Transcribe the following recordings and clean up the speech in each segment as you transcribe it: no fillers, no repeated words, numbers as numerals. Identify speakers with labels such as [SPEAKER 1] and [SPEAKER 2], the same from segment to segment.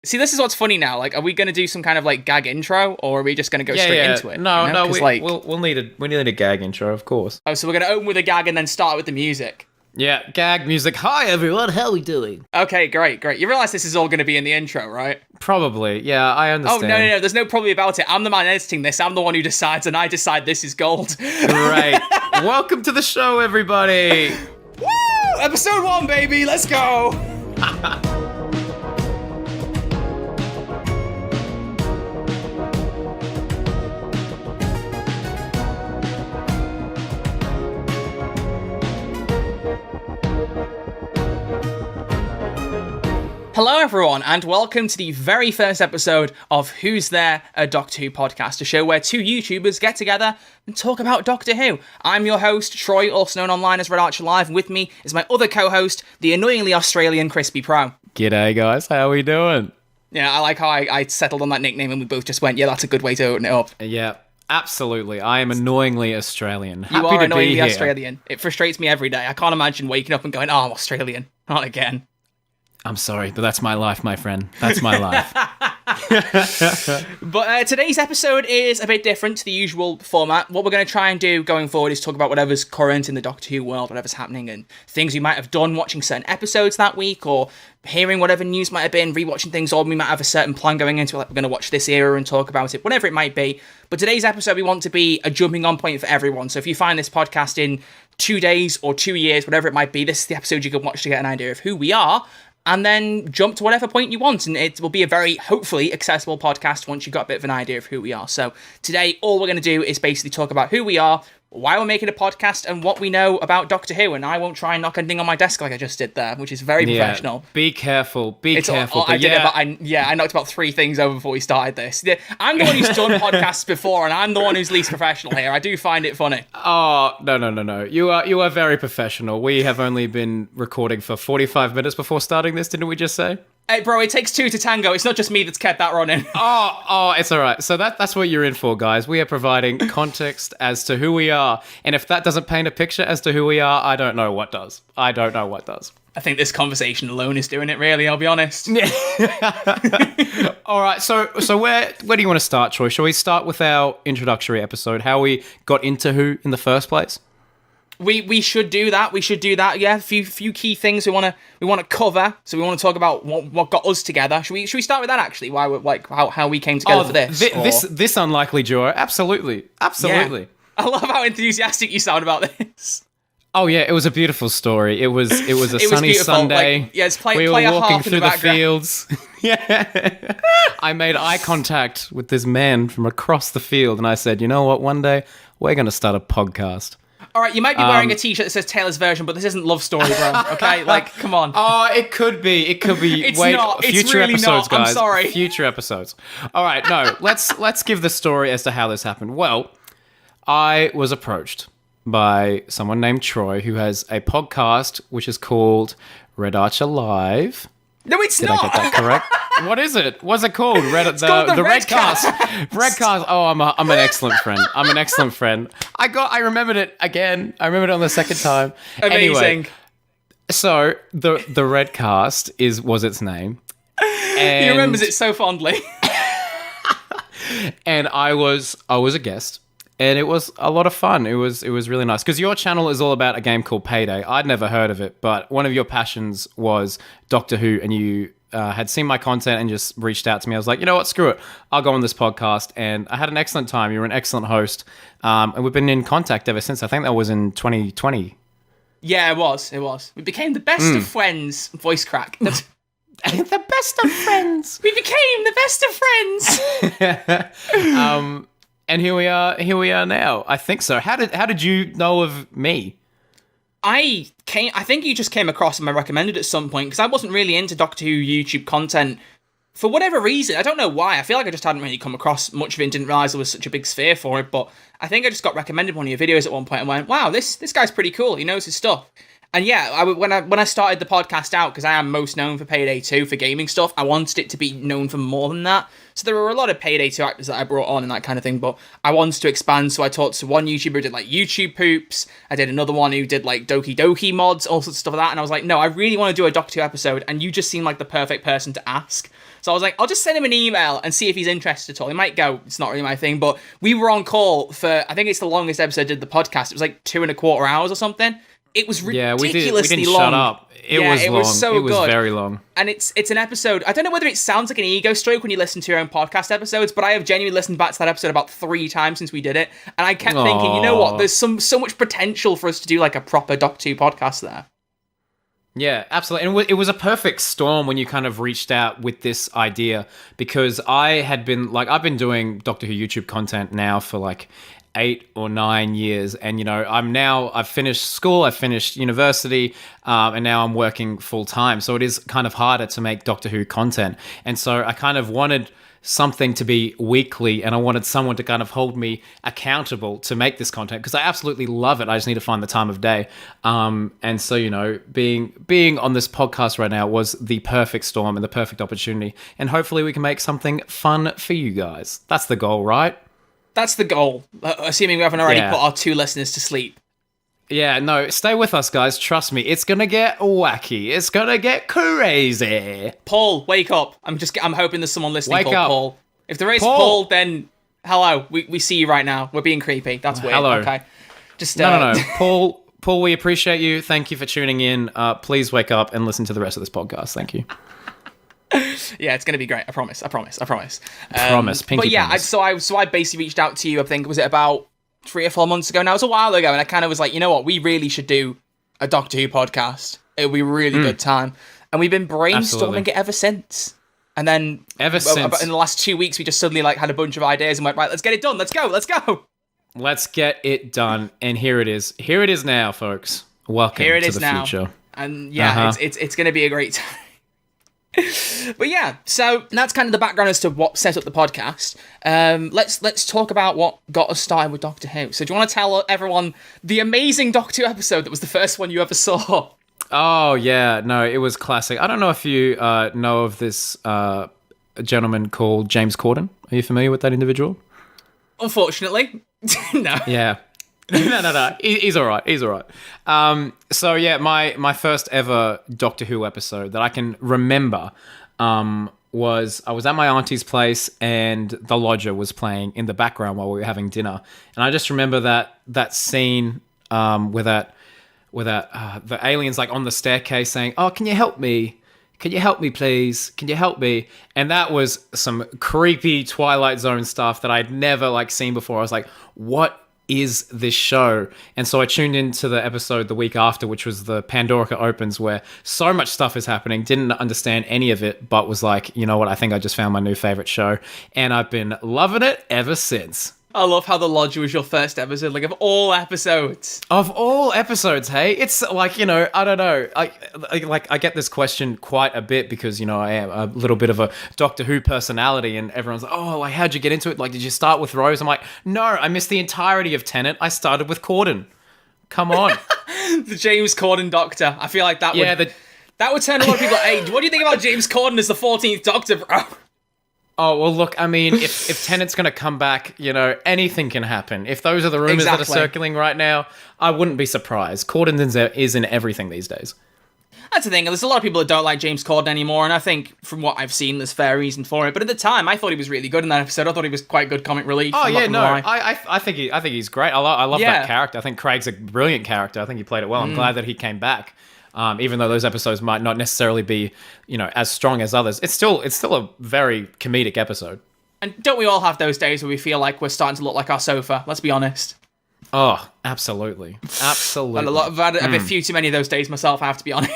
[SPEAKER 1] See, this is what's funny now. Like, are we going to do some kind of like gag intro, or are we just going to go straight into it?
[SPEAKER 2] No,
[SPEAKER 1] you know?
[SPEAKER 2] we'll need a gag intro, of course.
[SPEAKER 1] Oh, so we're going to open with a gag and then start with the music.
[SPEAKER 2] Yeah, gag music. Hi everyone, how we doing?
[SPEAKER 1] Okay, great. You realize this is all going to be in the intro, right?
[SPEAKER 2] Probably. Yeah, I understand.
[SPEAKER 1] Oh no, there's no probably about it. I'm the man editing this. I'm the one who decides, and I decide this is gold.
[SPEAKER 2] Great. Welcome to the show, everybody.
[SPEAKER 1] Woo! Episode 1, baby. Let's go. Hello everyone, and welcome to the very first episode of Who's There, a Doctor Who podcast, a show where two YouTubers get together and talk about Doctor Who. I'm your host, Troy, also known online as Red Archer Live, and with me is my other co-host, the annoyingly Australian Crispy Pro.
[SPEAKER 2] G'day guys, how we doing?
[SPEAKER 1] Yeah, I like how I settled on that nickname and we both just went, yeah, that's a good way to open it up.
[SPEAKER 2] Yeah, absolutely. I am annoyingly Australian.
[SPEAKER 1] You are annoyingly Australian. It frustrates me every day. I can't imagine waking up and going, oh, I'm Australian. Not again.
[SPEAKER 2] I'm sorry, but that's my life, my friend. That's my life.
[SPEAKER 1] But today's episode is a bit different to the usual format. What we're going to try and do going forward is talk about whatever's current in the Doctor Who world, whatever's happening, and things we might have done watching certain episodes that week, or hearing whatever news might have been, rewatching things, or we might have a certain plan going into it, like we're going to watch this era and talk about it, whatever it might be. But today's episode, we want to be a jumping on point for everyone. So if you find this podcast in 2 days or 2 years, whatever it might be, this is the episode you can watch to get an idea of who we are, and then jump to whatever point you want, and it will be a very, hopefully, accessible podcast once you've got a bit of an idea of who we are. So today, all we're going to do is basically talk about who we are, why we're making a podcast, and what we know about Doctor Who, and I won't try and knock anything on my desk like I just did there, which is very professional.
[SPEAKER 2] Be careful, careful.
[SPEAKER 1] I knocked about 3 things over before we started this. I'm the one who's done podcasts before, and I'm the one who's least professional here. I do find it funny.
[SPEAKER 2] Oh, no. You are very professional. We have only been recording for 45 minutes before starting this, didn't we just say?
[SPEAKER 1] Hey, bro, it takes 2 to tango. It's not just me that's kept that running.
[SPEAKER 2] Oh, it's all right. So that's what you're in for, guys. We are providing context as to who we are. And if that doesn't paint a picture as to who we are, I don't know what does. I
[SPEAKER 1] think this conversation alone is doing it, really, I'll be honest.
[SPEAKER 2] All right, so where do you want to start, Troy? Shall we start with our introductory episode, how we got into Who in the first place?
[SPEAKER 1] We should do that. Yeah, a few key things we want to cover. So we want to talk about what got us together. Should we start with that actually? Why we're like how we came together for this?
[SPEAKER 2] This unlikely duo. Absolutely.
[SPEAKER 1] Yeah. I love how enthusiastic you sound about this.
[SPEAKER 2] Oh yeah, it was a beautiful story. It was a sunny Sunday.
[SPEAKER 1] Like, yes,
[SPEAKER 2] we were walking through the fields. Yeah. I made eye contact with this man from across the field, and I said, "You know what? One day we're going to start a podcast."
[SPEAKER 1] All right, you might be wearing a t-shirt that says Taylor's version, but this isn't Love Story, bro. Okay, like, come on.
[SPEAKER 2] Oh, it could be.
[SPEAKER 1] It's not. It's
[SPEAKER 2] future
[SPEAKER 1] really
[SPEAKER 2] episodes,
[SPEAKER 1] not.
[SPEAKER 2] guys.
[SPEAKER 1] I'm sorry.
[SPEAKER 2] Future episodes. All right, no. Let's give the story as to how this happened. Well, I was approached by someone named Troy who has a podcast which is called Red Archer Live.
[SPEAKER 1] No, it's not.
[SPEAKER 2] Did I get that correct? What is it? What's it called? The Red Cast. Red Cast. Oh, I'm an excellent friend. I remembered it again. I remembered it on the second time.
[SPEAKER 1] Amazing.
[SPEAKER 2] Anyway, so the Red Cast was its name. And
[SPEAKER 1] he remembers it so fondly.
[SPEAKER 2] And I was a guest. And it was a lot of fun. It was really nice. Because your channel is all about a game called Payday. I'd never heard of it, but one of your passions was Doctor Who, and you had seen my content and just reached out to me. I was like, you know what, screw it. I'll go on this podcast. And I had an excellent time. You were an excellent host. And we've been in contact ever since. I think that was in 2020.
[SPEAKER 1] Yeah, it was. We became the best of friends. Voice crack.
[SPEAKER 2] The best of friends.
[SPEAKER 1] We became the best of friends.
[SPEAKER 2] And here we are now. I think so. How did you know of me?
[SPEAKER 1] I think you just came across and I recommended at some point, because I wasn't really into Doctor Who YouTube content for whatever reason. I don't know why. I feel like I just hadn't really come across much of it and didn't realise there was such a big sphere for it, but I think I just got recommended one of your videos at one point and went, wow, this guy's pretty cool. He knows his stuff. And yeah, when I started the podcast out, because I am most known for Payday 2 for gaming stuff, I wanted it to be known for more than that. So there were a lot of Payday 2 actors that I brought on and that kind of thing, but I wanted to expand, so I talked to one YouTuber who did like YouTube poops, I did another one who did like Doki Doki mods, all sorts of stuff like that, and I was like, no, I really want to do a Doctor Who episode, and you just seem like the perfect person to ask. So I was like, I'll just send him an email and see if he's interested at all. He might go, it's not really my thing, but we were on call for, I think it's the longest episode I did the podcast. It was like 2.25 hours or something. It was ridiculously
[SPEAKER 2] we didn't
[SPEAKER 1] long.
[SPEAKER 2] Shut up. It was long.
[SPEAKER 1] So
[SPEAKER 2] it was
[SPEAKER 1] good.
[SPEAKER 2] Very long.
[SPEAKER 1] And it's an episode, I don't know whether it sounds like an ego stroke when you listen to your own podcast episodes, but I have genuinely listened back to that episode about 3 times since we did it. And I kept thinking, you know what, there's so much potential for us to do like a proper Doctor Who podcast there.
[SPEAKER 2] Yeah, absolutely. And it was a perfect storm when you kind of reached out with this idea, because I've been doing Doctor Who YouTube content now for like 8 or 9 years, and you know, I've finished school, I've finished university, and now I'm working full time, so it is kind of harder to make Doctor Who content. And so I kind of wanted something to be weekly, and I wanted someone to kind of hold me accountable to make this content, because I absolutely love it. I just need to find the time of day. And so, you know, being on this podcast right now was the perfect storm and the perfect opportunity, and hopefully we can make something fun for you guys. That's the goal, right?
[SPEAKER 1] That's the goal, assuming we haven't already put our 2 listeners to sleep.
[SPEAKER 2] Yeah, no, stay with us, guys. Trust me, it's gonna get wacky. It's gonna get crazy.
[SPEAKER 1] Paul, wake up. I'm hoping there's someone listening called Paul. If there is Paul, then hello. We see you right now. We're being creepy. That's weird.
[SPEAKER 2] Hello.
[SPEAKER 1] Okay. Just
[SPEAKER 2] No. Paul, we appreciate you. Thank you for tuning in. Please wake up and listen to the rest of this podcast. Thank you.
[SPEAKER 1] Yeah, it's gonna be great. I promise.
[SPEAKER 2] Promise. Pinky
[SPEAKER 1] but yeah,
[SPEAKER 2] promise.
[SPEAKER 1] so I basically reached out to you. I think was it about 3 or 4 months ago now. It was a while ago, and I kind of was like, you know what, we really should do a Doctor Who podcast. It would be a really good time. And we've been brainstorming it ever since. And then in the last 2 weeks, we just suddenly like had a bunch of ideas and went, right, let's get it done. Let's go.
[SPEAKER 2] Let's get it done. And here it is. Here it is now, folks. Welcome to the future.
[SPEAKER 1] And yeah, it's going to be a great time. But yeah, so that's kind of the background as to what set up the podcast. Let's talk about what got us started with Doctor Who. So do you want to tell everyone the amazing Doctor Who episode that was the first one you ever saw?
[SPEAKER 2] Oh yeah, no, it was classic. I don't know if you know of this gentleman called James Corden. Are you familiar with that individual?
[SPEAKER 1] Unfortunately, no.
[SPEAKER 2] Yeah. No. He's all right. So yeah, my first ever Doctor Who episode that I can remember was I was at my auntie's place and The Lodger was playing in the background while we were having dinner, and I just remember that scene where the aliens like on the staircase saying, "Oh, can you help me? Can you help me, please? Can you help me?" And that was some creepy Twilight Zone stuff that I'd never like seen before. I was like, what is this show? And so I tuned into the episode the week after, which was the Pandorica Opens, where so much stuff is happening, didn't understand any of it, but was like, you know what, I think I just found my new favorite show, and I've been loving it ever since.
[SPEAKER 1] I love how The Lodger was your first episode, like, of all episodes.
[SPEAKER 2] Of all episodes, hey? It's like, you know, I don't know. I get this question quite a bit because, you know, I am a little bit of a Doctor Who personality, and everyone's like, oh, like, how'd you get into it? Like, did you start with Rose? I'm like, no, I missed the entirety of Tennant. I started with Corden. Come on.
[SPEAKER 1] The James Corden Doctor. I feel like that would turn a lot of people, hey, what do you think about James Corden as the 14th Doctor, bro?
[SPEAKER 2] Oh, well, look, I mean, if Tennant's going to come back, you know, anything can happen. If those are the rumors that are circling right now, I wouldn't be surprised. Corden is in everything these days.
[SPEAKER 1] That's the thing. There's a lot of people that don't like James Corden anymore, and I think from what I've seen, there's fair reason for it. But at the time, I thought he was really good in that episode. I thought he was quite good comic relief.
[SPEAKER 2] Oh, yeah, no, I think he's great. I love that character. I think Craig's a brilliant character. I think he played it well. I'm glad that he came back. Even though those episodes might not necessarily be, you know, as strong as others, it's still a very comedic episode.
[SPEAKER 1] And don't we all have those days where we feel like we're starting to look like our sofa? Let's be honest.
[SPEAKER 2] Oh, absolutely. Absolutely.
[SPEAKER 1] I've had a few too many of those days myself, I have to be honest.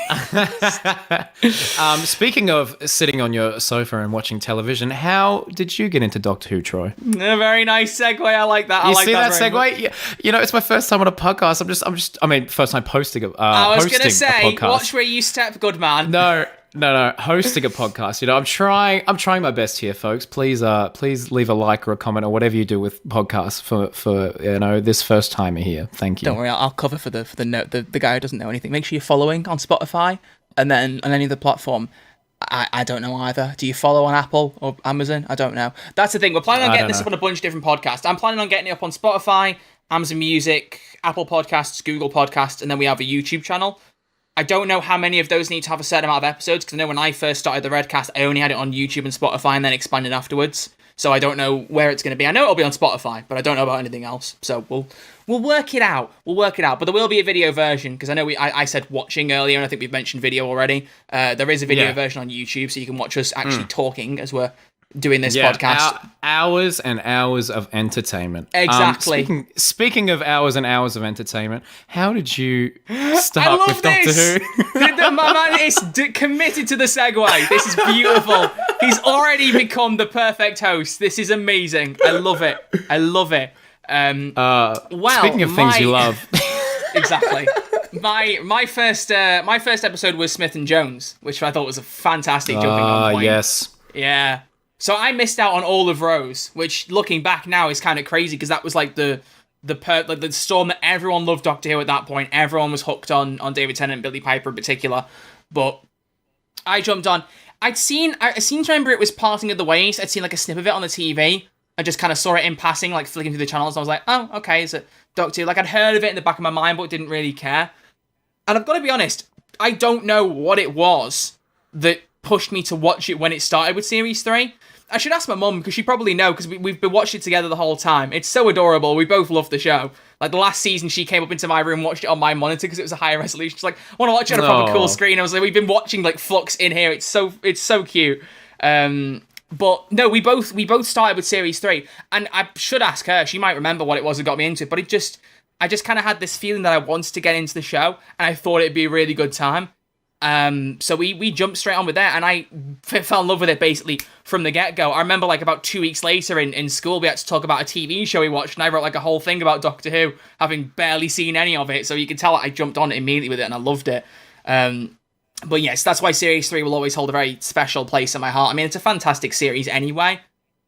[SPEAKER 2] Speaking of sitting on your sofa and watching television, how did you get into Doctor Who, Troy?
[SPEAKER 1] A very nice segue. I like that.
[SPEAKER 2] You see that segue? Yeah. You know, it's my first time on a podcast. First time posting a podcast.
[SPEAKER 1] I was going to say, watch where you step, good man.
[SPEAKER 2] No, No, hosting a podcast. I'm trying my best here, folks. Please leave a like or a comment or whatever you do with podcasts for this first timer here. Thank you.
[SPEAKER 1] Don't worry, I'll cover for the guy who doesn't know anything. Make sure you're following on Spotify and then on any other platform. I don't know either. Do you follow on Apple or Amazon? I don't know. That's the thing. We're planning on getting this up on a bunch of different podcasts. I'm planning on getting it up on Spotify, Amazon Music, Apple Podcasts, Google Podcasts, and then we have a YouTube channel. I don't know how many of those need to have a certain amount of episodes, because I know when I first started the Redcast, I only had it on YouTube and Spotify and then expanded afterwards. So I don't know where it's going to be. I know it'll be on Spotify, but I don't know about anything else. So we'll work it out. But there will be a video version, because I know I said watching earlier, and I think we've mentioned video already. There is a video version on YouTube, so you can watch us actually talking as we're doing this podcast.
[SPEAKER 2] Hours and hours of entertainment.
[SPEAKER 1] Exactly.
[SPEAKER 2] Speaking of hours and hours of entertainment, how did you start with Doctor Who?
[SPEAKER 1] My man is committed to the segue. This is beautiful. He's already become the perfect host. This is amazing. I love it.
[SPEAKER 2] Speaking of things you love.
[SPEAKER 1] Exactly. My first episode was Smith and Jones, which I thought was a fantastic jumping on point.
[SPEAKER 2] Yes.
[SPEAKER 1] Yeah. So I missed out on all of Rose, which looking back now is kind of crazy, because that was like the storm that everyone loved Doctor Who at that point. Everyone was hooked on David Tennant and Billy Piper in particular. But I jumped on. I seem to remember it was Parting of the Ways. I'd seen like a snip of it on the TV. I just kind of saw it in passing, like flicking through the channels, and I was like, oh, okay, is it Doctor Who? Like, I'd heard of it in the back of my mind, but didn't really care. And I've got to be honest, I don't know what it was that pushed me to watch it when it started with Series 3. I should ask my mum, because she probably know, because we've been watching it together the whole time. It's so adorable. We both love the show. Like, the last season, she came up into my room and watched it on my monitor because it was a higher resolution. She's like, I want to watch it on a proper cool screen. I was like, we've been watching, like, Flux in here. It's so cute. But, no, we both started with Series 3. And I should ask her. She might remember what it was that got me into it. But I just kind of had this feeling that I wanted to get into the show. And I thought it'd be a really good time. So we jumped straight on with that, and I fell in love with it basically from the get-go. I remember like about 2 weeks later in school, we had to talk about a TV show we watched, and I wrote like a whole thing about Doctor Who, having barely seen any of it, so you can tell I jumped on it immediately with it, and I loved it. But yes, that's why Series 3 will always hold a very special place in my heart. I mean, it's a fantastic series anyway,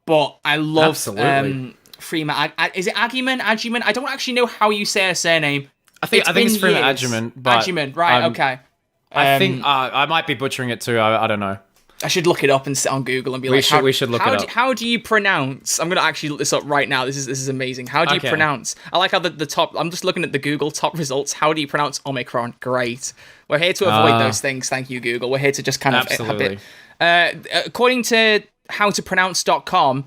[SPEAKER 1] but I love Freema. Is it Agyeman? I don't actually know how you say her surname.
[SPEAKER 2] I think it's Freema Agyeman.
[SPEAKER 1] Agyeman, right, okay.
[SPEAKER 2] I think I might be butchering it too. I don't know.
[SPEAKER 1] I should look it up and sit on Google and be
[SPEAKER 2] we should look it up.
[SPEAKER 1] How do you pronounce? I'm going to actually look this up right now. This is amazing. How do you pronounce? I like how the top. I'm just looking at the Google top results. How do you pronounce Omicron? Great. We're here to avoid those things. Thank you, Google. We're here to just kind of
[SPEAKER 2] absolutely.
[SPEAKER 1] According to howtopronounce.com,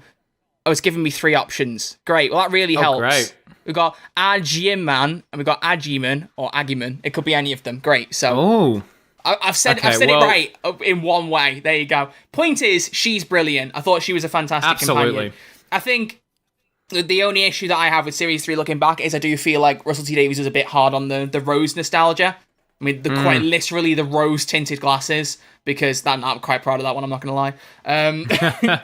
[SPEAKER 1] it was giving me 3 options. Great. Well, that really helps.
[SPEAKER 2] Great.
[SPEAKER 1] We've got Agyeman and we've got Agyeman or Agyeman. It could be any of them. Great. So I've said it right in one way. There you go. Point is, she's brilliant. I thought she was a fantastic companion. I think the only issue that I have with Series 3 looking back is I do feel like Russell T Davies was a bit hard on the Rose nostalgia. I mean, quite literally the rose-tinted glasses, because I'm quite proud of that one, I'm not going to lie.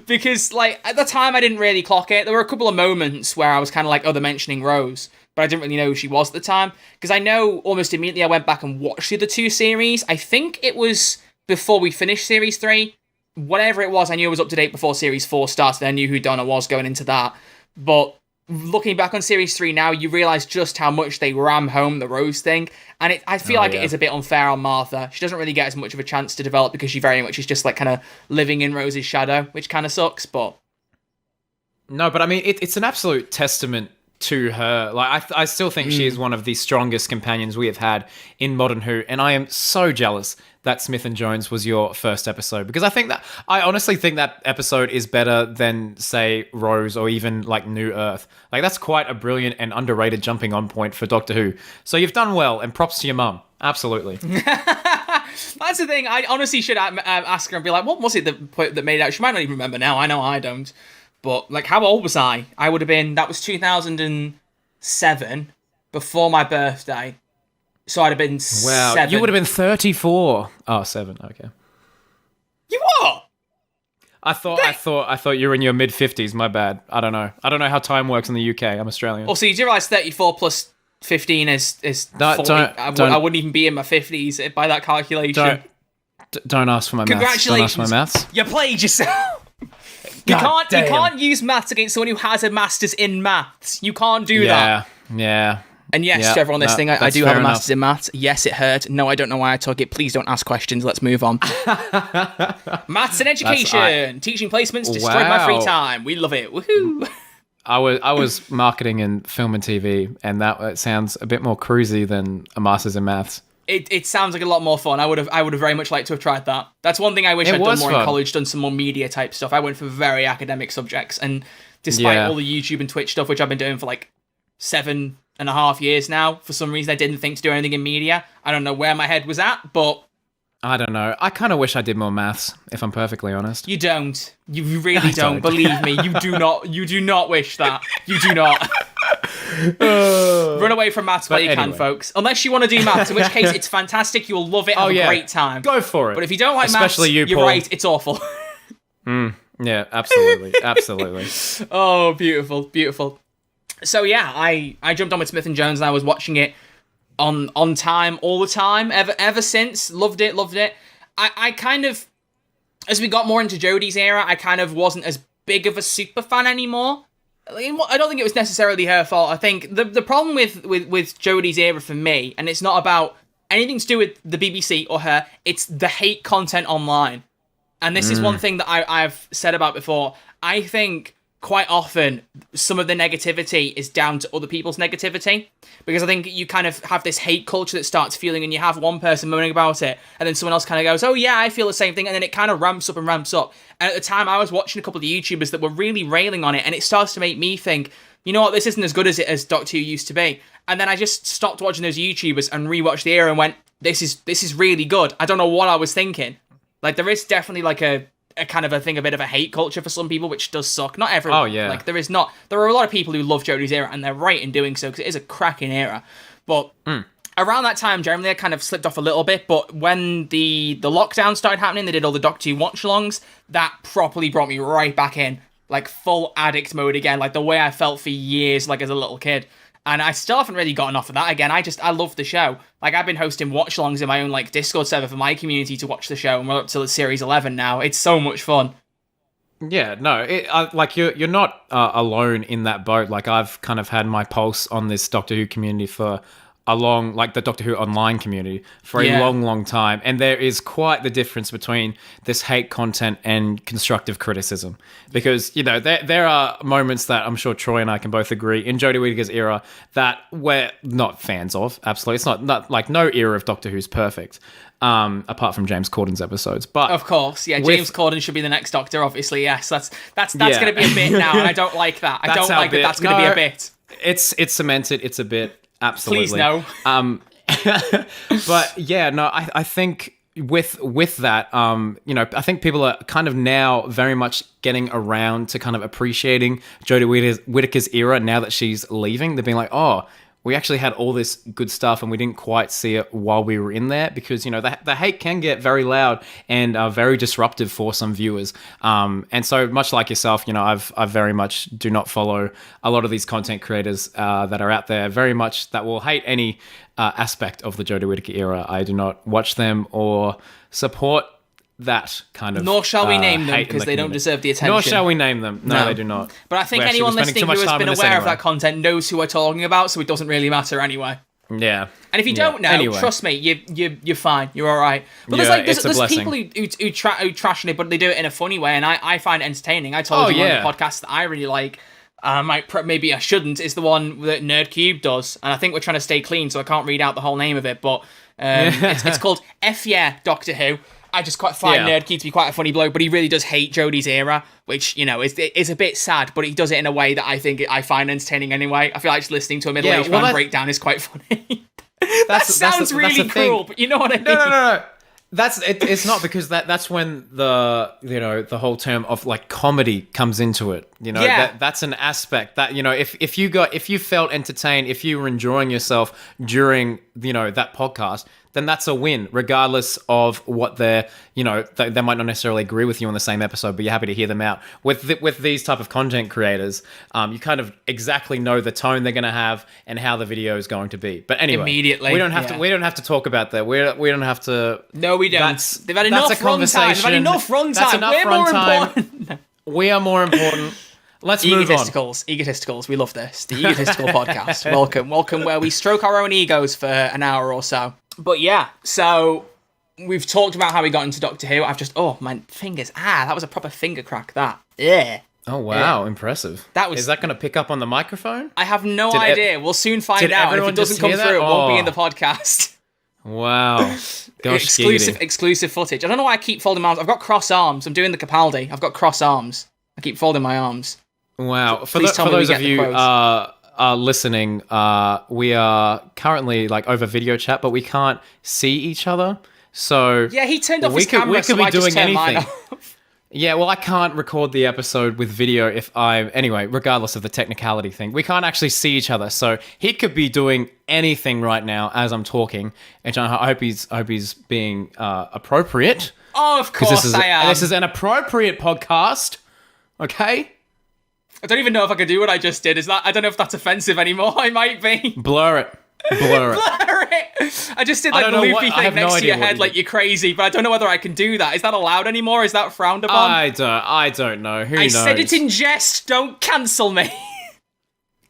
[SPEAKER 1] Because, like, at the time, I didn't really clock it. There were a couple of moments where I was kind of like, oh, they're mentioning Rose, but I didn't really know who she was at the time. Because I know almost immediately I went back and watched the other 2 series. I think it was before we finished Series 3. Whatever it was, I knew it was up to date before Series 4 started. I knew who Donna was going into that. But looking back on Series 3 now, you realise just how much they ram home the Rose thing. And I feel it is a bit unfair on Martha. She doesn't really get as much of a chance to develop because she very much is just like kind of living in Rose's shadow, which kind of sucks, but...
[SPEAKER 2] No, but I mean, it's an absolute testament to her. Like, I still think she is one of the strongest companions we have had in Modern Who, and I am so jealous that Smith and Jones was your first episode, because I honestly think that episode is better than, say, Rose or even like New Earth. Like, that's quite a brilliant and underrated jumping on point for Doctor Who. So you've done well, and props to your mum. Absolutely.
[SPEAKER 1] That's the thing. I honestly should ask her and be like, what was it that made it out? She might not even remember now. I know I don't. But, like, how old was I? I would have been... That was 2007, before my birthday. So I'd have been 7.
[SPEAKER 2] You would have been 34. Oh, 7. Okay.
[SPEAKER 1] You what?
[SPEAKER 2] I thought you were in your mid-50s. My bad. I don't know how time works in the UK. I'm Australian.
[SPEAKER 1] Well, so you do realise 34 plus 15 is 40. I wouldn't even be in my 50s by that calculation.
[SPEAKER 2] Don't ask for my maths.
[SPEAKER 1] Congratulations.
[SPEAKER 2] Don't ask for my maths.
[SPEAKER 1] You played yourself. You can't use maths against someone who has a master's in maths. You can't do that.
[SPEAKER 2] Yeah.
[SPEAKER 1] And yes, to everyone listening, I do have a master's in maths. Yes, it hurt. No, I don't know why I took it. Please don't ask questions. Let's move on. Maths and education. Teaching placements destroyed my free time. We love it. Woohoo.
[SPEAKER 2] I was marketing and film and TV, and that sounds a bit more cruisy than a master's in maths.
[SPEAKER 1] It sounds like a lot more fun. I would have very much liked to have tried that. That's one thing I wish I'd done more in college, done some more media type stuff. I went for very academic subjects, and despite all the YouTube and Twitch stuff, which I've been doing for like 7.5 years now, for some reason I didn't think to do anything in media. I don't know where my head was at, but
[SPEAKER 2] I don't know. I kind of wish I did more maths, if I'm perfectly honest.
[SPEAKER 1] You don't. You really don't. Believe me, you do not. You do not wish that. You do not. Run away from maths while you can, folks. Unless you want to do maths, in which case it's fantastic. You'll love it. Have a great time.
[SPEAKER 2] Go for it.
[SPEAKER 1] But if you don't like
[SPEAKER 2] especially
[SPEAKER 1] maths, you're right. It's awful.
[SPEAKER 2] Yeah, absolutely. Absolutely.
[SPEAKER 1] Oh, beautiful. Beautiful. So yeah, I jumped on with Smith & Jones and I was watching it on time all the time ever since. Loved it. I kind of, as we got more into Jodie's era, I kind of wasn't as big of a super fan anymore. I don't think it was necessarily her fault. I think the problem with Jodie's era for me, and it's not about anything to do with the BBC or her, it's the hate content online. And this is one thing that I've said about before. I think quite often some of the negativity is down to other people's negativity, because I think you kind of have this hate culture that starts feeling, and you have one person moaning about it and then someone else kind of goes, oh yeah, I feel the same thing, and then it kind of ramps up. And at the time I was watching a couple of the YouTubers that were really railing on it, and it starts to make me think, you know what, this isn't as good as Doctor Who used to be. And then I just stopped watching those YouTubers and rewatched the era and went, this is really good. I don't know what I was thinking. Like, there is definitely like a kind of a thing, a bit of a hate culture for some people, which does suck. Not everyone.
[SPEAKER 2] Oh, yeah.
[SPEAKER 1] Like, there are a lot of people who love Jodie's era, and they're right in doing so, because it is a cracking era. But around that time, generally, I kind of slipped off a little bit, but when the lockdown started happening, they did all the Doctor Who watch-alongs, that properly brought me right back in, like, full addict mode again, like the way I felt for years, like, as a little kid. And I still haven't really gotten off of that again. I love the show. Like, I've been hosting watch-alongs in my own, like, Discord server for my community to watch the show, and we're up to series 11 now. It's so much fun.
[SPEAKER 2] Yeah, no, like, you're not alone in that boat. Like, I've kind of had my pulse on this Doctor Who community for like the Doctor Who online community for a long time. And there is quite the difference between this hate content and constructive criticism. Because, you know, there are moments that I'm sure Troy and I can both agree in Jodie Whittaker's era that we're not fans of. Absolutely. It's not like, no era of Doctor Who's perfect. Apart from James Corden's episodes, but
[SPEAKER 1] of course, James Corden should be the next Doctor. Obviously, yes, that's going to be a bit now, and I don't like that. I don't like that. That's going to be a bit.
[SPEAKER 2] It's cemented. It's a bit. Absolutely.
[SPEAKER 1] Please no.
[SPEAKER 2] But yeah, no, I think with that, you know, I think people are kind of now very much getting around to kind of appreciating Jodie Whittaker's era now that she's leaving. They're being like, oh, we actually had all this good stuff and we didn't quite see it while we were in there, because, you know, the hate can get very loud and very disruptive for some viewers. And so much like yourself, you know, I very much do not follow a lot of these content creators that are out there very much that will hate any aspect of the Jodie Whittaker era. I do not watch them or support that kind of
[SPEAKER 1] nor shall we name them, because they don't deserve the attention.
[SPEAKER 2] Nor shall we name them. No, they do not.
[SPEAKER 1] But I think anyone listening who has been aware of that content knows who we're talking about, so it doesn't really matter anyway.
[SPEAKER 2] Yeah.
[SPEAKER 1] And if you don't know, trust me, you're fine. You're all right. But there's people who trash it, but they do it in a funny way, and I find it entertaining. I told you one of the podcasts that I really like. Maybe I shouldn't. Is the one that Nerdcube does, and I think we're trying to stay clean, so I can't read out the whole name of it. But it's called F Yeah Doctor Who. I just quite find Nerdkey to be quite a funny bloke, but he really does hate Jodie's era, which, you know, is a bit sad, but he does it in a way that I find entertaining anyway. I feel like just listening to a middle-aged man breakdown is quite funny. That sounds really cruel, but you know what I mean?
[SPEAKER 2] No. It's not, because that's when the whole term of like comedy comes into it. You know, that's an aspect that, you know, if you felt entertained, if you were enjoying yourself during, you know, that podcast, then that's a win, regardless of what they're, they might not necessarily agree with you on the same episode, but you're happy to hear them out. With these type of content creators, you kind of exactly know the tone they're going to have and how the video is going to be. But anyway,
[SPEAKER 1] immediately,
[SPEAKER 2] we don't have to talk about that. We don't have to.
[SPEAKER 1] No, we don't. They've had enough runtime. They've had enough runtime. We're more important.
[SPEAKER 2] We are more important. Let's move on.
[SPEAKER 1] Egotisticals. We love this. The Egotistical Podcast. Welcome, where we stroke our own egos for an hour or so. But yeah, so we've talked about how we got into Doctor Who. My fingers. That was a proper finger crack, that. Yeah.
[SPEAKER 2] Oh, wow. Impressive. Is that going to pick up on the microphone?
[SPEAKER 1] I have no idea. We'll soon find out. If it doesn't come through, it won't be in the podcast.
[SPEAKER 2] Wow.
[SPEAKER 1] Exclusive footage. I don't know why I keep folding my arms. I've got cross arms. I'm doing the Capaldi. I've got cross arms. I keep folding my arms.
[SPEAKER 2] Wow. For those of you listening, we are currently over video chat, but we can't see each other. So
[SPEAKER 1] yeah, he turned off his camera, we could be doing anything.
[SPEAKER 2] Yeah, well, I can't record the episode with video regardless of the technicality thing. We can't actually see each other, so he could be doing anything right now as I'm talking, and I hope he's being appropriate.
[SPEAKER 1] Oh, of course I am.
[SPEAKER 2] This is an appropriate podcast, okay?
[SPEAKER 1] I don't even know if I could do what I just did. I don't know if that's offensive anymore. I might be.
[SPEAKER 2] Blur it.
[SPEAKER 1] I just did the loopy thing next to your head like you're crazy, but I don't know whether I can do that. Is that allowed anymore? Is that frowned upon?
[SPEAKER 2] I don't know. Who knows?
[SPEAKER 1] I said it in jest. Don't cancel me.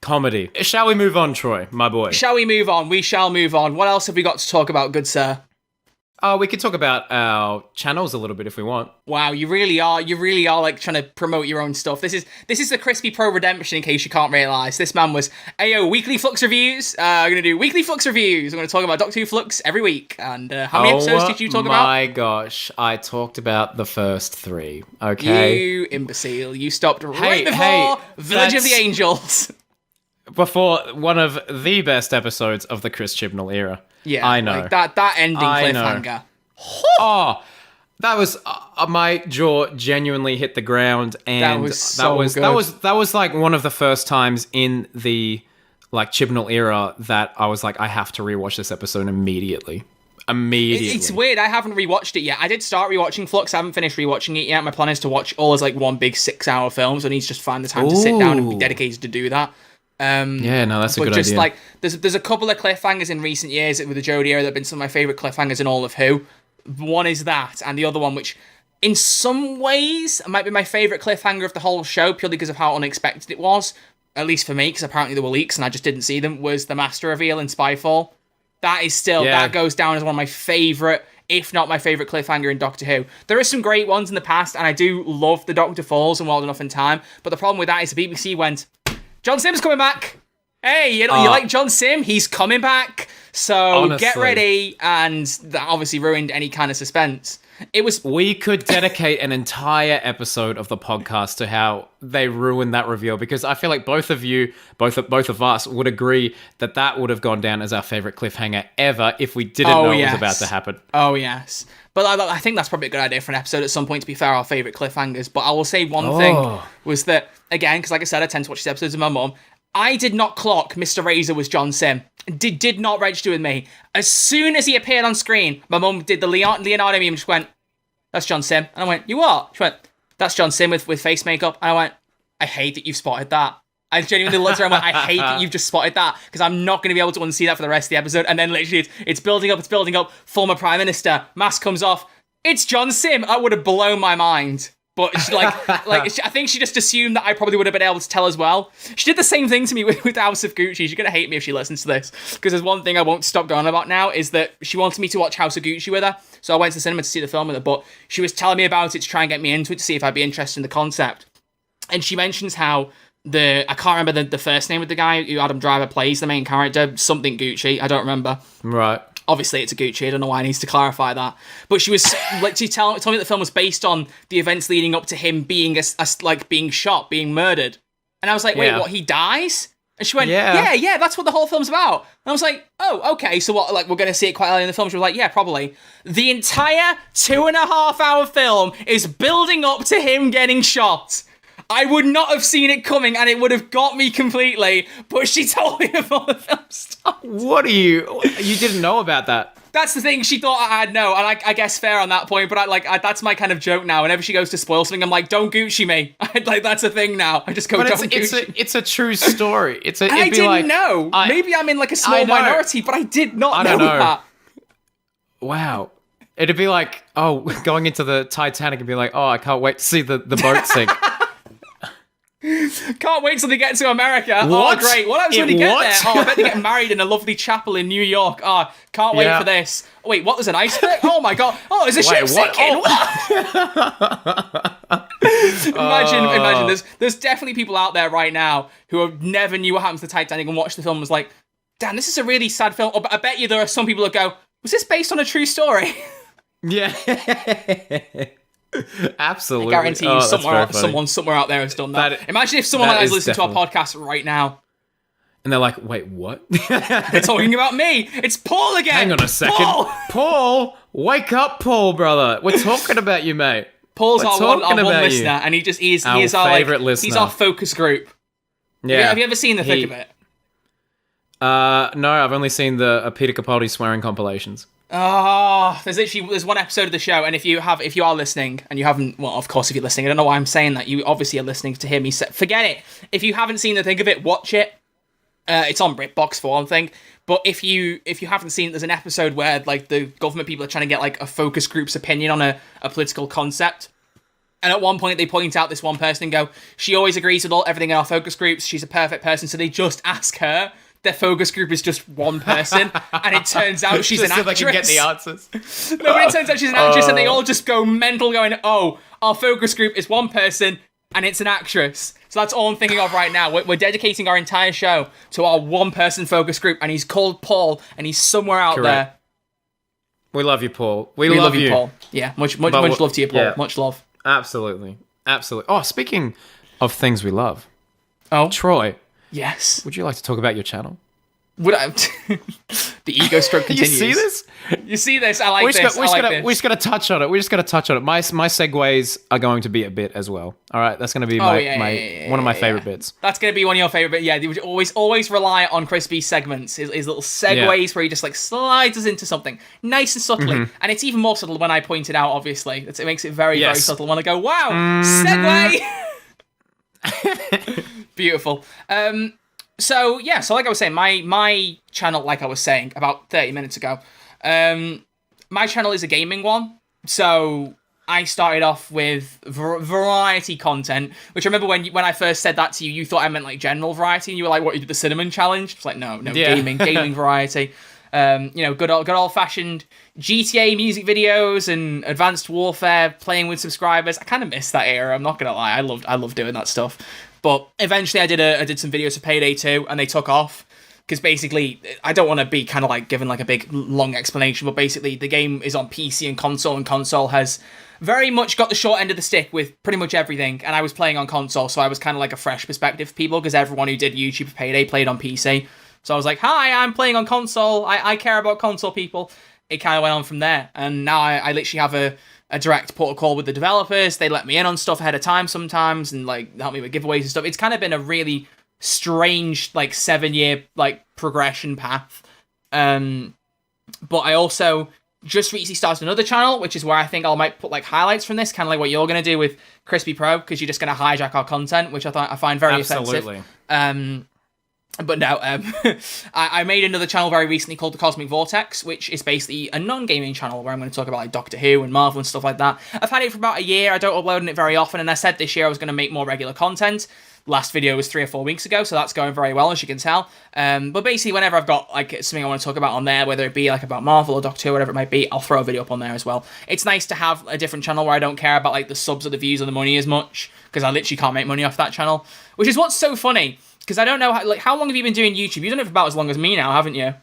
[SPEAKER 2] Comedy. Shall we move on, Troy, my boy?
[SPEAKER 1] Shall we move on? We shall move on. What else have we got to talk about, good sir?
[SPEAKER 2] We could talk about our channels a little bit if we want.
[SPEAKER 1] Wow, you really are trying to promote your own stuff. This is the Crispy Pro Redemption, in case you can't realise. This man was, weekly Flux reviews. I'm going to do weekly Flux reviews. I'm going to talk about Doctor Who Flux every week. And how many episodes did you talk about? Oh
[SPEAKER 2] my gosh, I talked about the first 3, okay?
[SPEAKER 1] You imbecile. You stopped right before Village of the Angels.
[SPEAKER 2] Before one of the best episodes of the Chris Chibnall era.
[SPEAKER 1] Yeah,
[SPEAKER 2] I know.
[SPEAKER 1] That ending cliffhanger.
[SPEAKER 2] Oh, that was my jaw genuinely hit the ground, and that was like one of the first times in the Chibnall era that I was like, I have to rewatch this episode immediately.
[SPEAKER 1] It's weird. I haven't rewatched it yet. I did start rewatching Flux. I haven't finished rewatching it yet. My plan is to watch all as one big 6-hour film, so I need to just find the time to sit down and be dedicated to do that.
[SPEAKER 2] That's a good idea.
[SPEAKER 1] There's a couple of cliffhangers in recent years with the Jodie era that have been some of my favourite cliffhangers in all of Who. One is that, and the other one, which in some ways might be my favourite cliffhanger of the whole show, purely because of how unexpected it was, at least for me, because apparently there were leaks and I just didn't see them, was the Master reveal in Spyfall. That is still, that goes down as one of my favourite, if not my favourite cliffhanger in Doctor Who. There are some great ones in the past, and I do love the Doctor Falls and Wild Enough in Time, but the problem with that is the BBC went, John Sim's coming back. Hey, you like John Sim? He's coming back. So honestly, get ready. And that obviously ruined any kind of suspense.
[SPEAKER 2] We could dedicate an entire episode of the podcast to how they ruined that reveal, because I feel like both of of us would agree that would have gone down as our favorite cliffhanger ever if we didn't know it was about to happen.
[SPEAKER 1] Oh, yes. But I think that's probably a good idea for an episode at some point, to be fair, our favorite cliffhangers. But I will say one thing was that, again, because like I said, I tend to watch these episodes with my mum, I did not clock Mr. Razor was John Sim. Did not register with me. As soon as he appeared on screen, my mum did the Leonardo meme and just went, that's John Sim. And I went, you what? She went, that's John Sim with face makeup. And I went, I hate that you've spotted that. I genuinely looked at her and went, I hate that you've just spotted that, because I'm not going to be able to unsee that for the rest of the episode. And then literally it's building up. Former Prime Minister, mask comes off. It's John Sim. That would have blown my mind. But she, I think she just assumed that I probably would have been able to tell as well. She did the same thing to me with House of Gucci. She's going to hate me if she listens to this, because there's one thing I won't stop going about now, is that she wanted me to watch House of Gucci with her. So I went to the cinema to see the film with her, but she was telling me about it to try and get me into it, to see if I'd be interested in the concept. And she mentions how I can't remember the first name of the guy who Adam Driver plays, the main character, something Gucci, I don't remember.
[SPEAKER 2] Right.
[SPEAKER 1] Obviously, it's a Gucci. I don't know why I need to clarify that. But she was she told me that the film was based on the events leading up to him being being shot, being murdered. And I was like, wait, what? He dies? And she went, yeah, that's what the whole film's about. And I was like, oh, okay. So what? We're going to see it quite early in the film. She was like, yeah, probably. The entire 2.5-hour film is building up to him getting shot. I would not have seen it coming, and it would have got me completely, but she told me before the film started.
[SPEAKER 2] What are you didn't know about that?
[SPEAKER 1] That's the thing. She thought I'd know, and I guess fair on that point. But that's my kind of joke now. Whenever she goes to spoil something, I'm like, "Don't Gucci me." That's a thing now. I just go,
[SPEAKER 2] But
[SPEAKER 1] "Don't Gucci me."
[SPEAKER 2] it's a true story.
[SPEAKER 1] I didn't know. Maybe I'm in like a small minority, but I did not know that.
[SPEAKER 2] Wow. It'd be like, going into the Titanic and be like, I can't wait to see the boat sink.
[SPEAKER 1] Can't wait till they get to America.
[SPEAKER 2] What?
[SPEAKER 1] Oh, great. What happens when they get there? I bet they get married in a lovely chapel in New York. Can't wait for this. Wait, what? There's an iceberg? Oh my god. Oh, there's a ship sinking. Imagine. There's definitely people out there right now who have never knew what happens to Titanic and watched the film and was like, damn, this is a really sad film. I bet you there are some people that go, was this based on a true story?
[SPEAKER 2] Yeah. Absolutely.
[SPEAKER 1] I guarantee you someone somewhere out there has done that. Imagine if someone is listening to our podcast right now.
[SPEAKER 2] And they're like, wait, what?
[SPEAKER 1] They're talking about me. It's Paul again.
[SPEAKER 2] Hang on a second. Paul, wake up, Paul, brother. We're talking about you, mate.
[SPEAKER 1] Paul's our one listener, and he's our
[SPEAKER 2] favorite listener.
[SPEAKER 1] He's our focus group.
[SPEAKER 2] Yeah.
[SPEAKER 1] Have you ever seen the thick of it?
[SPEAKER 2] No, I've only seen the Peter Capaldi swearing compilations.
[SPEAKER 1] There's one episode of the show, and if you are listening and you haven't, well, of course, if you're listening, I don't know why I'm saying that. You obviously are listening to hear me say, forget it. If you haven't seen the thick of it, watch it. It's on BritBox for one thing. But if you haven't seen it, there's an episode where like the government people are trying to get like a focus group's opinion on a political concept. And at one point they point out this one person and go, she always agrees with everything in our focus groups. She's a perfect person. So they just ask her. Their focus group is just one person, and it turns out she's an actress.
[SPEAKER 2] So they can get the answers.
[SPEAKER 1] No, but it turns out she's an actress, and they all just go mental going, our focus group is one person, and it's an actress. So that's all I'm thinking of right now. We're dedicating our entire show to our one-person focus group, and he's called Paul, and he's somewhere out there.
[SPEAKER 2] We love you, Paul. We love you,
[SPEAKER 1] Paul. Yeah, much love to you, Paul. Yeah. Much love.
[SPEAKER 2] Absolutely. Oh, speaking of things we love.
[SPEAKER 1] Oh.
[SPEAKER 2] Troy.
[SPEAKER 1] Yes.
[SPEAKER 2] Would you like to talk about your channel?
[SPEAKER 1] Would I? The ego stroke continues.
[SPEAKER 2] You see this?
[SPEAKER 1] You see this? I like this.
[SPEAKER 2] We just got to touch on it. My segues are going to be a bit as well. All right, that's going to be one of my favorite bits.
[SPEAKER 1] That's going to be one of your favorite bits. Yeah, you would always rely on Crispy's segments, his little segues where he just like slides us into something nice and subtly, and it's even more subtle when I point it out. Obviously, it makes it very very subtle. When I go, wow, segue. Beautiful. So like I was saying, my channel, like I was saying about 30 minutes ago, my channel is a gaming one. So I started off with variety content, which I remember when I first said that to you, you thought I meant like general variety, and you were like, "What, you did the cinnamon challenge?" It's like, no, gaming variety. Good old fashioned GTA music videos and Advanced Warfare, playing with subscribers. I kind of miss that era. I'm not gonna lie. I loved doing that stuff. But eventually I did some videos for Payday 2, and they took off. Because basically, I don't want to be kind of like given like a big, long explanation, but basically the game is on PC and console has very much got the short end of the stick with pretty much everything. And I was playing on console, so I was kind of like a fresh perspective for people, because everyone who did YouTube for Payday played on PC. So I was like, hi, I'm playing on console. I care about console people. It kind of went on from there. And now I literally have a direct protocol with the developers. They let me in on stuff ahead of time sometimes and like help me with giveaways and stuff. It's kind of been a really strange like 7-year like progression path. But I also just recently started another channel, which is where I think I might put like highlights from this, kind of like what you're going to do with Crispy Pro, because you're just going to hijack our content, which I find very offensive. But no, I made another channel very recently called the Cosmic Vortex, which is basically a non-gaming channel where I'm going to talk about like Doctor Who and Marvel and stuff like that. I've had it for about a year. I don't upload it very often, and I said this year I was going to make more regular content. Last video was 3 or 4 weeks ago, so that's going very well, as you can tell. But basically, whenever I've got like something I want to talk about on there, whether it be like about Marvel or Doctor Who, whatever it might be, I'll throw a video up on there as well. It's nice to have a different channel where I don't care about like the subs or the views or the money as much, because I literally can't make money off that channel, which is what's so funny. Because I don't know, how long have you been doing YouTube? You've done it for about as long as me now, haven't you?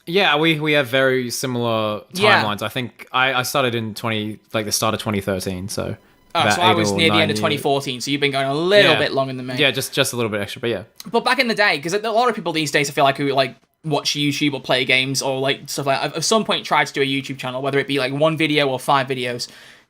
[SPEAKER 2] Yeah, we have very similar timelines. Yeah. I think I started in the start of 2013, so...
[SPEAKER 1] so I was near the end of 2014, so you've been going a little bit longer than me.
[SPEAKER 2] Yeah, just a little bit extra, but yeah.
[SPEAKER 1] But back in the day, because a lot of people these days, I feel like, who like watch YouTube or play games or like stuff like that, at some point tried to do a YouTube channel, whether it be like 1 video or 5 videos.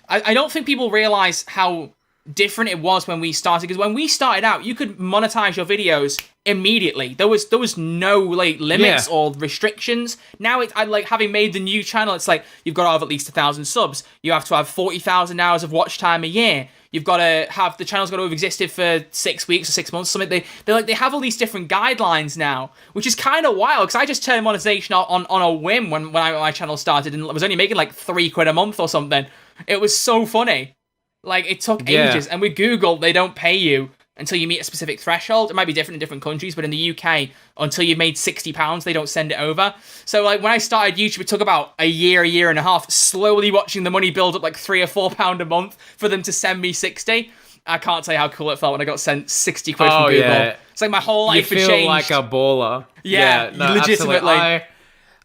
[SPEAKER 1] I don't think people realise how different it was when we started. Because when we started out, you could monetize your videos immediately. There was no like limits or restrictions. Now I like having made the new channel. It's like you've got to have at least 1,000 subs. You have to have 40,000 hours of watch time a year. You've got to have the channel's got to have existed for 6 weeks or 6 months. Something they have all these different guidelines now, which is kind of wild. Because I just turned monetization on a whim when my channel started, and I was only making like £3 a month or something. It was so funny. Like, it took ages. And with Google, they don't pay you until you meet a specific threshold. It might be different in different countries, but in the UK, until you've made £60, they don't send it over. So, like, when I started YouTube, it took about a year and a half, slowly watching the money build up like £3 or £4 a month for them to send me 60. I can't tell you how cool it felt when I got sent 60 quid from Google. Yeah. It's like my whole life had changed.
[SPEAKER 2] You feel like a baller.
[SPEAKER 1] Yeah, no, legitimately.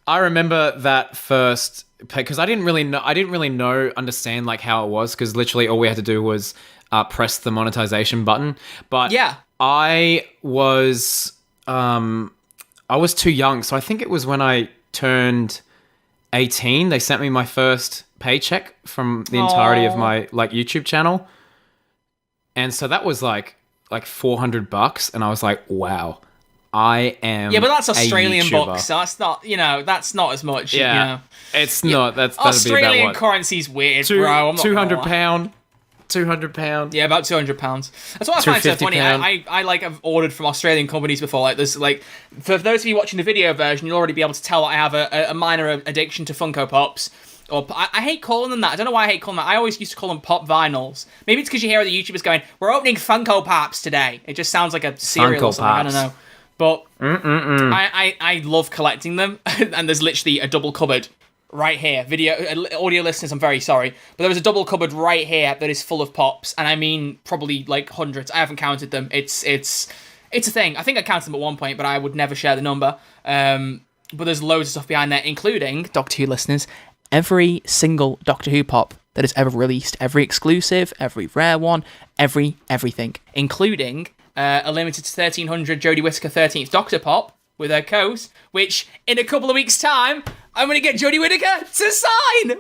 [SPEAKER 2] I remember that first, because I didn't really understand like how it was, because literally all we had to do was press the monetization button. But
[SPEAKER 1] yeah,
[SPEAKER 2] I was too young, so I think it was when I turned 18, they sent me my first paycheck from the entirety of my like YouTube channel, and so that was like $400, and I was like, wow. I am.
[SPEAKER 1] Yeah, but that's Australian
[SPEAKER 2] YouTuber.
[SPEAKER 1] bucks, so that's not as much.
[SPEAKER 2] Yeah, it's not. That'd
[SPEAKER 1] Australian
[SPEAKER 2] be about what?
[SPEAKER 1] Currency's weird, bro. I'm not
[SPEAKER 2] £200. £200.
[SPEAKER 1] Yeah, about £200. That's what I find so funny. I like have ordered from Australian companies before. Like there's like for those of you watching the video version, you'll already be able to tell that I have a minor addiction to Funko Pops. Or I hate calling them that. I don't know why I hate calling them that. I always used to call them pop vinyls. Maybe it's because you hear the YouTubers going, "We're opening Funko Pops today." It just sounds like a cereal or something. I don't know. But I love collecting them, and there's literally a double cupboard right here. Audio listeners, I'm very sorry, but there was a double cupboard right here that is full of pops, and I mean probably like hundreds. I haven't counted them. It's a thing. I think I counted them at one point, but I would never share the number. But there's loads of stuff behind there, including Doctor Who listeners. Every single Doctor Who pop that is ever released, every exclusive, every rare one, everything, including a limited to 1300 Jodie Whittaker 13th Doctor pop with her coast, which in a couple of weeks' time, I'm going to get Jodie Whittaker to sign!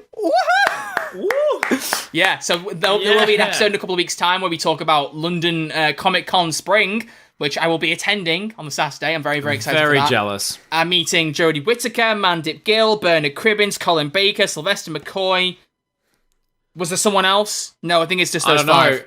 [SPEAKER 1] Woohoo! Yeah, so there will be an episode in a couple of weeks' time where we talk about London Comic Con Spring, which I will be attending on the Saturday. I'm very, very excited for that.
[SPEAKER 2] Very jealous.
[SPEAKER 1] I'm meeting Jodie Whittaker, Mandip Gill, Bernard Cribbins, Colin Baker, Sylvester McCoy. Was there someone else? No, I think it's just those five. Know.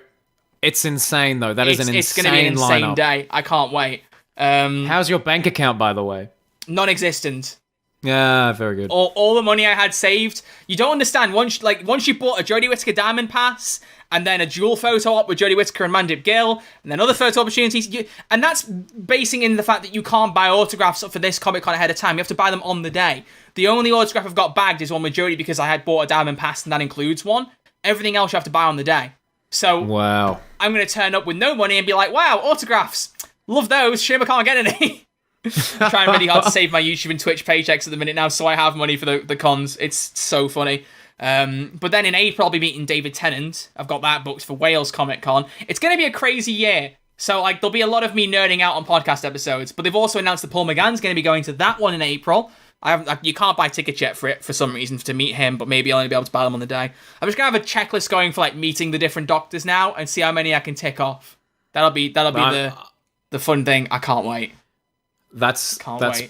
[SPEAKER 2] It's insane, though. It's going to
[SPEAKER 1] be an insane
[SPEAKER 2] lineup.
[SPEAKER 1] day. I can't wait.
[SPEAKER 2] How's your bank account, by the way?
[SPEAKER 1] Non-existent.
[SPEAKER 2] Yeah, very good.
[SPEAKER 1] All the money I had saved. You don't understand. Once you bought a Jodie Whittaker Diamond Pass, and then a dual photo op with Jodie Whittaker and Mandip Gill, and then other photo opportunities, and that's basing in the fact that you can't buy autographs for this Comic-Con ahead of time. You have to buy them on the day. The only autograph I've got bagged is one with Jodie because I had bought a Diamond Pass, and that includes one. Everything else you have to buy on the day. So
[SPEAKER 2] wow.
[SPEAKER 1] I'm going to turn up with no money and be like, wow, autographs. Love those. Shame I can't get any. I'm trying really hard to save my YouTube and Twitch paychecks at the minute now so I have money for the cons. It's so funny. But then in April, I'll be meeting David Tennant. I've got that booked for Wales Comic Con. It's going to be a crazy year. So like there'll be a lot of me nerding out on podcast episodes. But they've also announced that Paul McGann's going to be going to that one in April. You can't buy tickets yet for it for some reason to meet him, but maybe I'll only be able to buy them on the day. I'm just gonna have a checklist going for like meeting the different doctors now and see how many I can tick off. That'll be the fun thing. I can't wait.
[SPEAKER 2] That's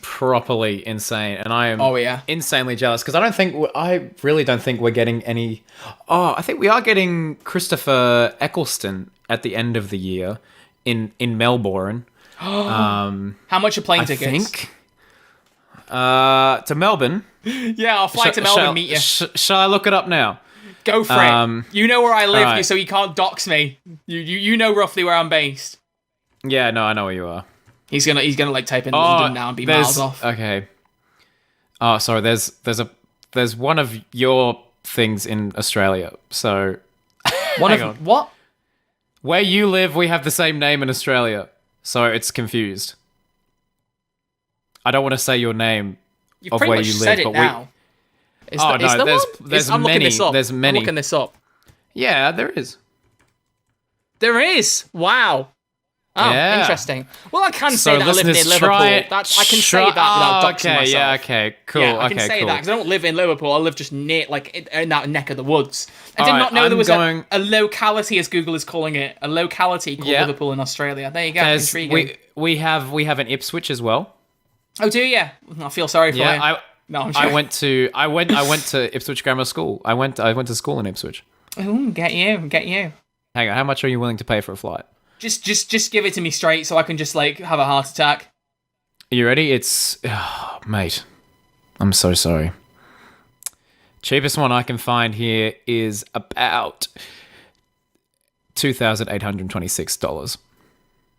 [SPEAKER 2] properly insane, and I am insanely jealous because I really don't think we're getting any. Oh, I think we are getting Christopher Eccleston at the end of the year in Melbourne.
[SPEAKER 1] How much are plane tickets?
[SPEAKER 2] I think. To Melbourne.
[SPEAKER 1] Yeah, I'll fly to Melbourne and meet you.
[SPEAKER 2] Shall I look it up now?
[SPEAKER 1] Go for it. You know where I live,
[SPEAKER 2] right.
[SPEAKER 1] So you can't dox me. You know roughly where I'm based.
[SPEAKER 2] Yeah, no, I know where you are.
[SPEAKER 1] He's gonna like type in London now and be miles off.
[SPEAKER 2] Okay. Oh, sorry. There's one of your things in Australia. So hang on.
[SPEAKER 1] What?
[SPEAKER 2] Where you live, we have the same name in Australia, so it's confused. I don't want to say your name of where you live, but
[SPEAKER 1] now.
[SPEAKER 2] There's many. There's many.
[SPEAKER 1] I'm looking this up.
[SPEAKER 2] Yeah, there is.
[SPEAKER 1] There is. Wow. Oh,
[SPEAKER 2] Yeah.
[SPEAKER 1] interesting. Well, I can
[SPEAKER 2] So
[SPEAKER 1] say that I live near
[SPEAKER 2] listeners,
[SPEAKER 1] Liverpool.
[SPEAKER 2] try it.
[SPEAKER 1] I can say that without doxing
[SPEAKER 2] okay,
[SPEAKER 1] myself.
[SPEAKER 2] yeah, okay, cool.
[SPEAKER 1] Yeah, I can
[SPEAKER 2] okay,
[SPEAKER 1] say
[SPEAKER 2] cool.
[SPEAKER 1] that because I don't live in Liverpool. I live just near, like, in that neck of the woods. I did
[SPEAKER 2] Alright,
[SPEAKER 1] not know there
[SPEAKER 2] I'm
[SPEAKER 1] was
[SPEAKER 2] going-
[SPEAKER 1] a locality, as Google is calling it, a locality called
[SPEAKER 2] Yeah.
[SPEAKER 1] Liverpool in Australia. There you go.
[SPEAKER 2] There's-
[SPEAKER 1] Intriguing.
[SPEAKER 2] we have an Ipswich as well.
[SPEAKER 1] Oh, do you? I feel sorry for you.
[SPEAKER 2] Yeah,
[SPEAKER 1] No, I'm
[SPEAKER 2] I
[SPEAKER 1] sure.
[SPEAKER 2] went to Ipswich Grammar School. I went to school in Ipswich.
[SPEAKER 1] Ooh, get you.
[SPEAKER 2] Hang on, how much are you willing to pay for a flight?
[SPEAKER 1] Just give it to me straight so I can just, like, have a heart attack.
[SPEAKER 2] Are you ready? It's mate. I'm so sorry. Cheapest one I can find here is about $2,826.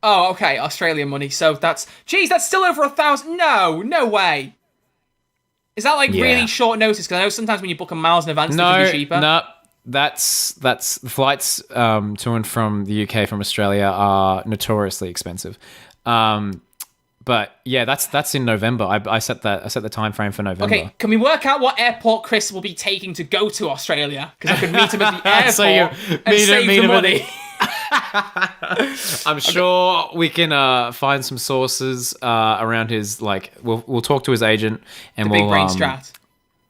[SPEAKER 1] Oh, okay, Australian money. So that's still over 1,000. No way. Is that like
[SPEAKER 2] Yeah.
[SPEAKER 1] really short notice? Because I know sometimes when you book a miles in advance, they can be cheaper.
[SPEAKER 2] No. That's the flights to and from the UK from Australia are notoriously expensive. But yeah, that's in November. I set the time frame for November.
[SPEAKER 1] Okay, can we work out what airport Chris will be taking to go to Australia? Because I could meet him at the airport
[SPEAKER 2] So you
[SPEAKER 1] and save the
[SPEAKER 2] him at
[SPEAKER 1] money.
[SPEAKER 2] I'm sure we can find some sources around his we'll talk to his agent and
[SPEAKER 1] Big
[SPEAKER 2] we'll
[SPEAKER 1] brain strat.